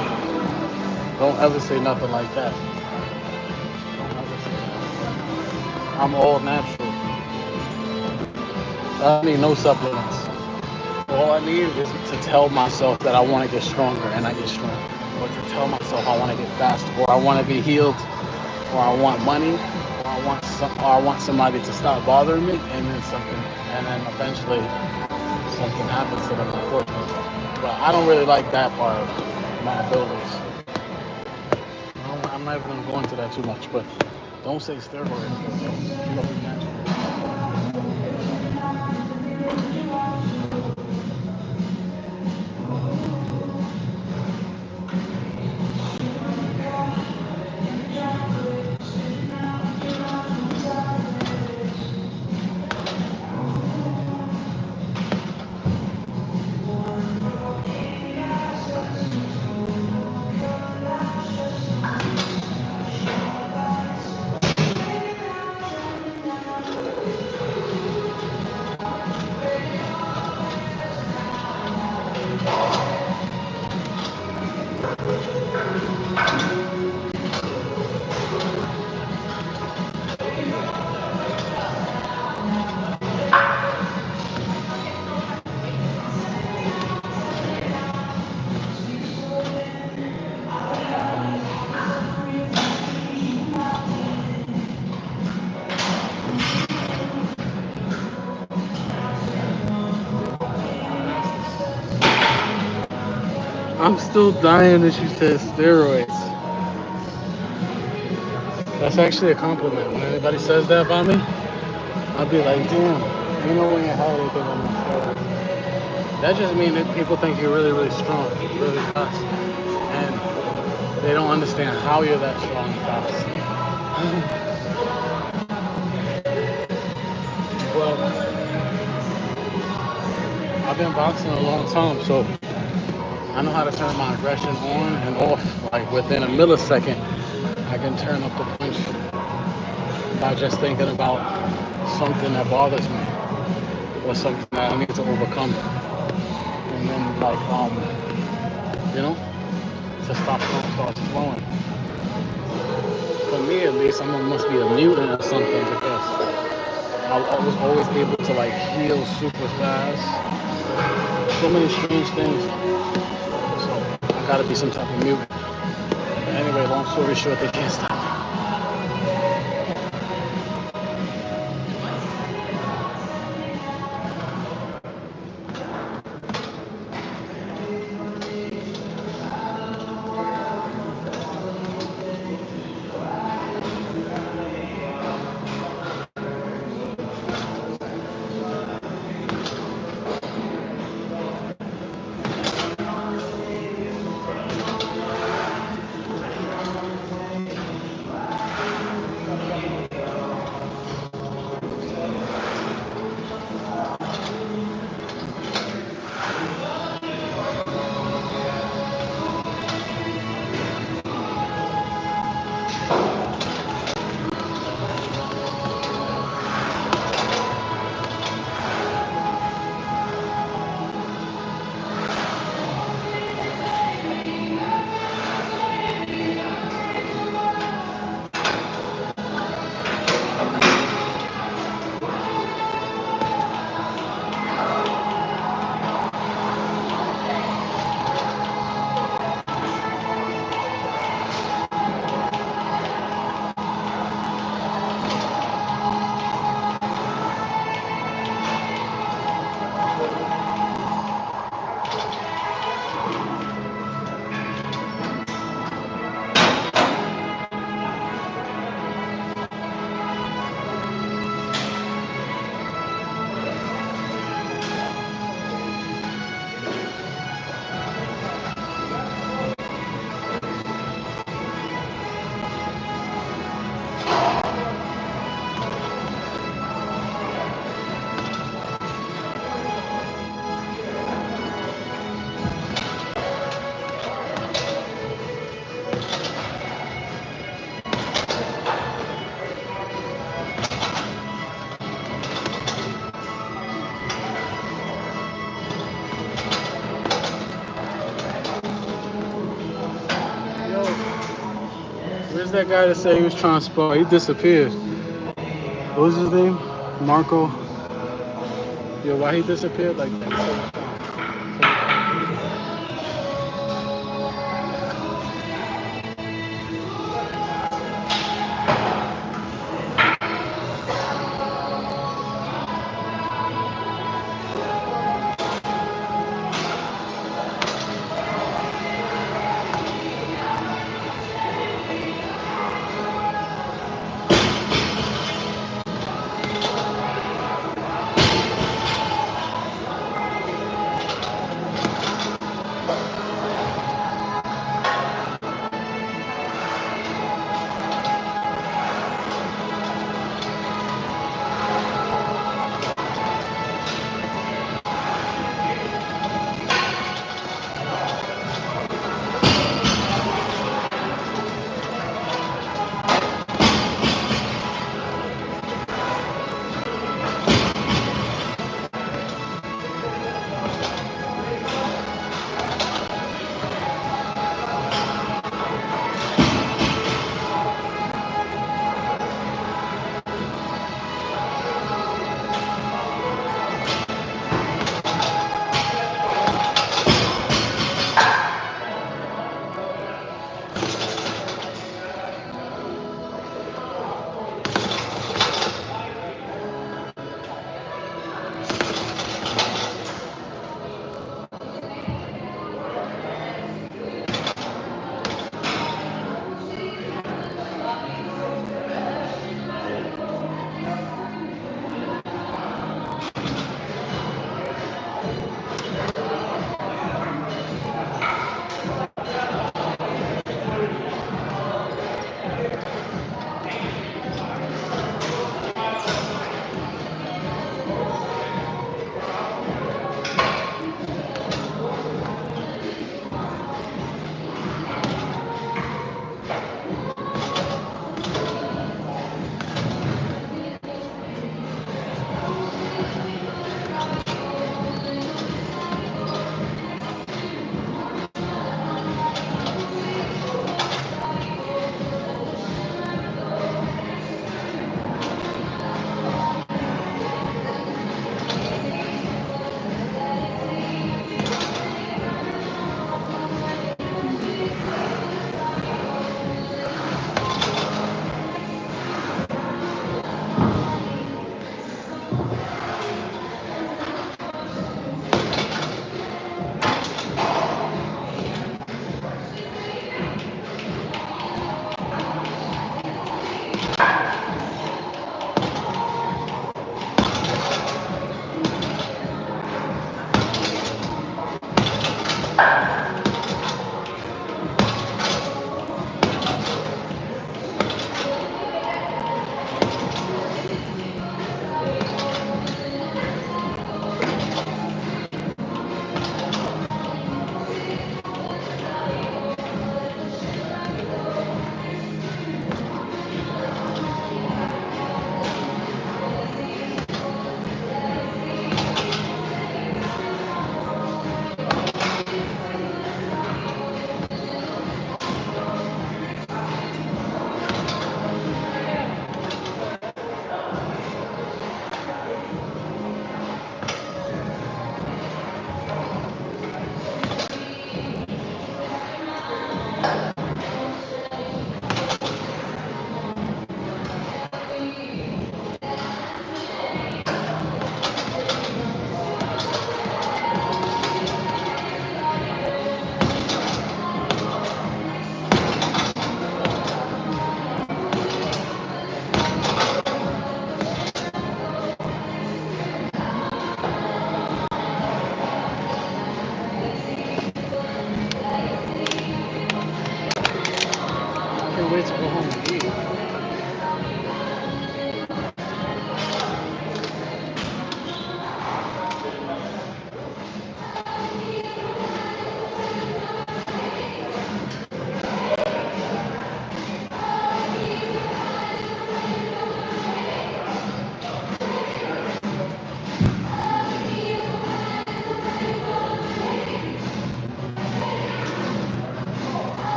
Speaker 3: Don't ever say nothing like that. Don't ever say that. I'm all natural. I need no supplements. All I need is to tell myself that I want to get stronger, and I get stronger. Or to tell myself I want to get faster, or I want to be healed, or I want money, or I want somebody to stop bothering me, and then eventually something happens to them, unfortunately. But I don't really like that part of my abilities. I'm not even going to go into that too much, but don't say steroids. I'm still dying that you said steroids. That's actually a compliment. When anybody says that about me, I'll be like, damn, you know when you're hell they think I'm on steroids. That just means that people think you're really, really strong, really fast. And they don't understand how you're that strong and fast. But I've been boxing a long time, so I know how to turn my aggression on and off. Like within a millisecond, I can turn up the punch by just thinking about something that bothers me or something that I need to overcome. And then to stop starts flowing. For me at least, someone must be a mutant or something, because I was always able to like heal super fast. So many strange things. I gotta be some type of mutant. But anyway, long story short, they can't stop me. that guy that said he was trying to spar? He disappeared. What was his name? Marco. Yo, why he disappeared like that?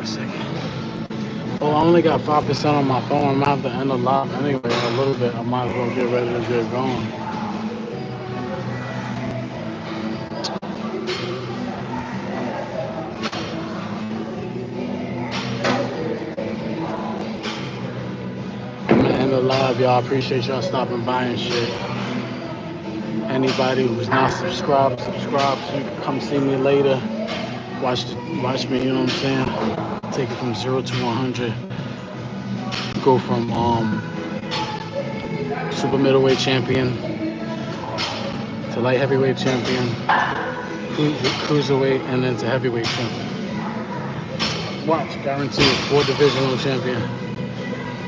Speaker 3: for a second. Oh, I only got 5% on my phone. I'm gonna have to end the live anyway in a little bit. I might as well get ready to get going. I'm gonna end the live, y'all. Appreciate y'all stopping by and shit. Anybody who's not subscribed, subscribe so you can come see me later. Watch me, you know what I'm saying? Take it from 0 to 100. Go from super middleweight champion to light heavyweight champion, cruiserweight, and then to heavyweight champion. Watch, guaranteed, 4 divisional champion.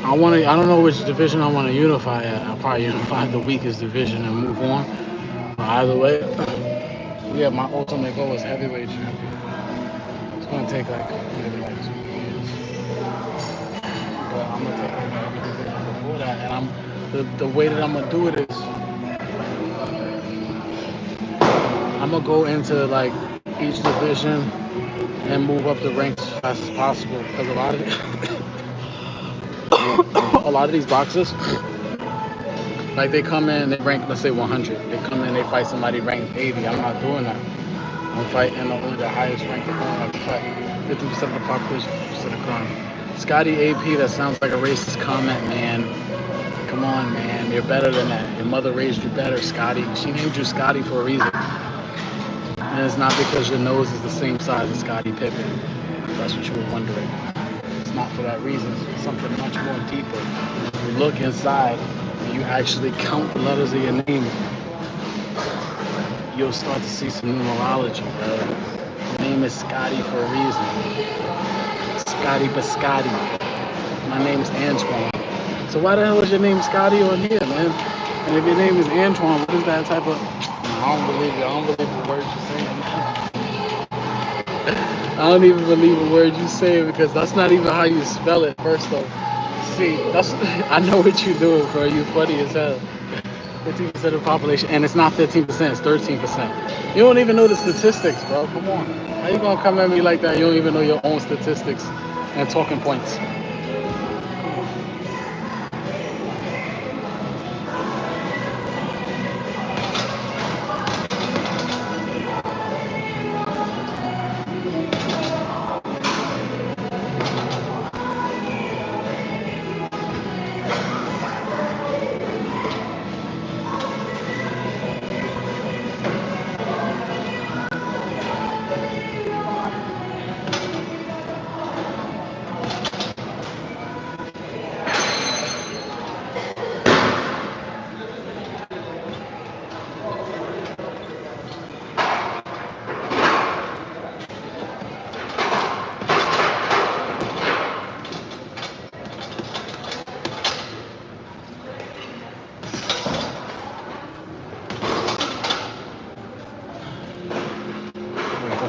Speaker 3: I don't know which division I want to unify at. I'll probably unify the weakest division and move on. But either way, yeah, my ultimate goal is heavyweight champion. It's gonna take maybe 2 years. But I'm gonna take every division before that, and the way that I'm gonna do it is I'm gonna go into each division and move up the ranks as fast as possible, because a lot of these boxers, they come in, they rank, let's say 100. They come in, they fight somebody ranked 80. I'm not doing that. I'm fighting only the highest ranked opponent. I fight 50% of the population, 50% of the crime. Scotty AP, that sounds like a racist comment, man. Come on, man. You're better than that. Your mother raised you better, Scotty. She named you Scotty for a reason. And it's not because your nose is the same size as Scottie Pippen. That's what you were wondering. It's not for that reason. It's something much more deeper. You look inside and you actually count the letters of your name, you'll start to see some numerology, bro. Your name is Scotty for a reason. Scotty Biscotti. My name's Antoine. So why the hell is your name Scotty on here, man? And if your name is Antoine, what is that type of... I don't believe it. I don't believe the words you're saying. I don't even believe a word you say, because that's not even how you spell it, first off. See, I know what you're doing, bro. You funny as hell. 15% of the population, and it's not 15%, it's 13%. You don't even know the statistics, bro. Come on. How you gonna come at me like that? You don't even know your own statistics and talking points.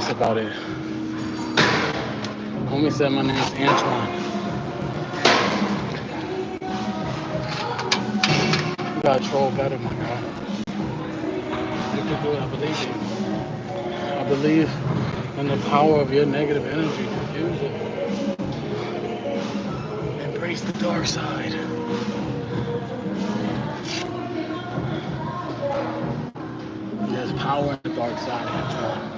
Speaker 3: About it. Homie said my name is Antoine. You gotta troll better, my guy. You can do it. I believe in you. I believe in the power of your negative energy. Use it. Embrace the dark side. There's power in the dark side, Antoine.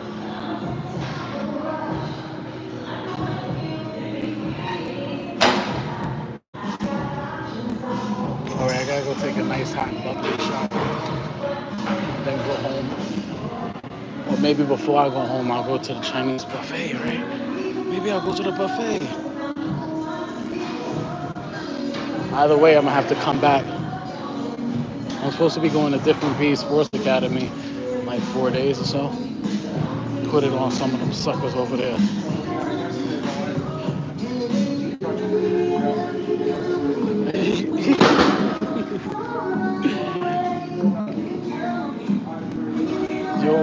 Speaker 3: Alright, I gotta go take a nice hot bubbly shower, then go home. Or maybe before I go home, I'll go to the Chinese buffet, right? Maybe I'll go to the buffet. Either way, I'm gonna have to come back. I'm supposed to be going to Different P Sports Academy in 4 days or so. Put it on some of them suckers over there. Yo.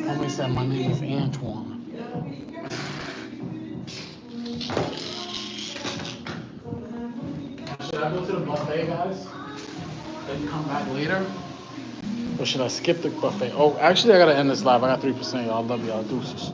Speaker 3: Homie said my name is Antoine. Should I go to the buffet, guys? Then come back later? Or should I skip the buffet? Oh, actually, I gotta end this live. I got 3%. Y'all love y'all. Deuces.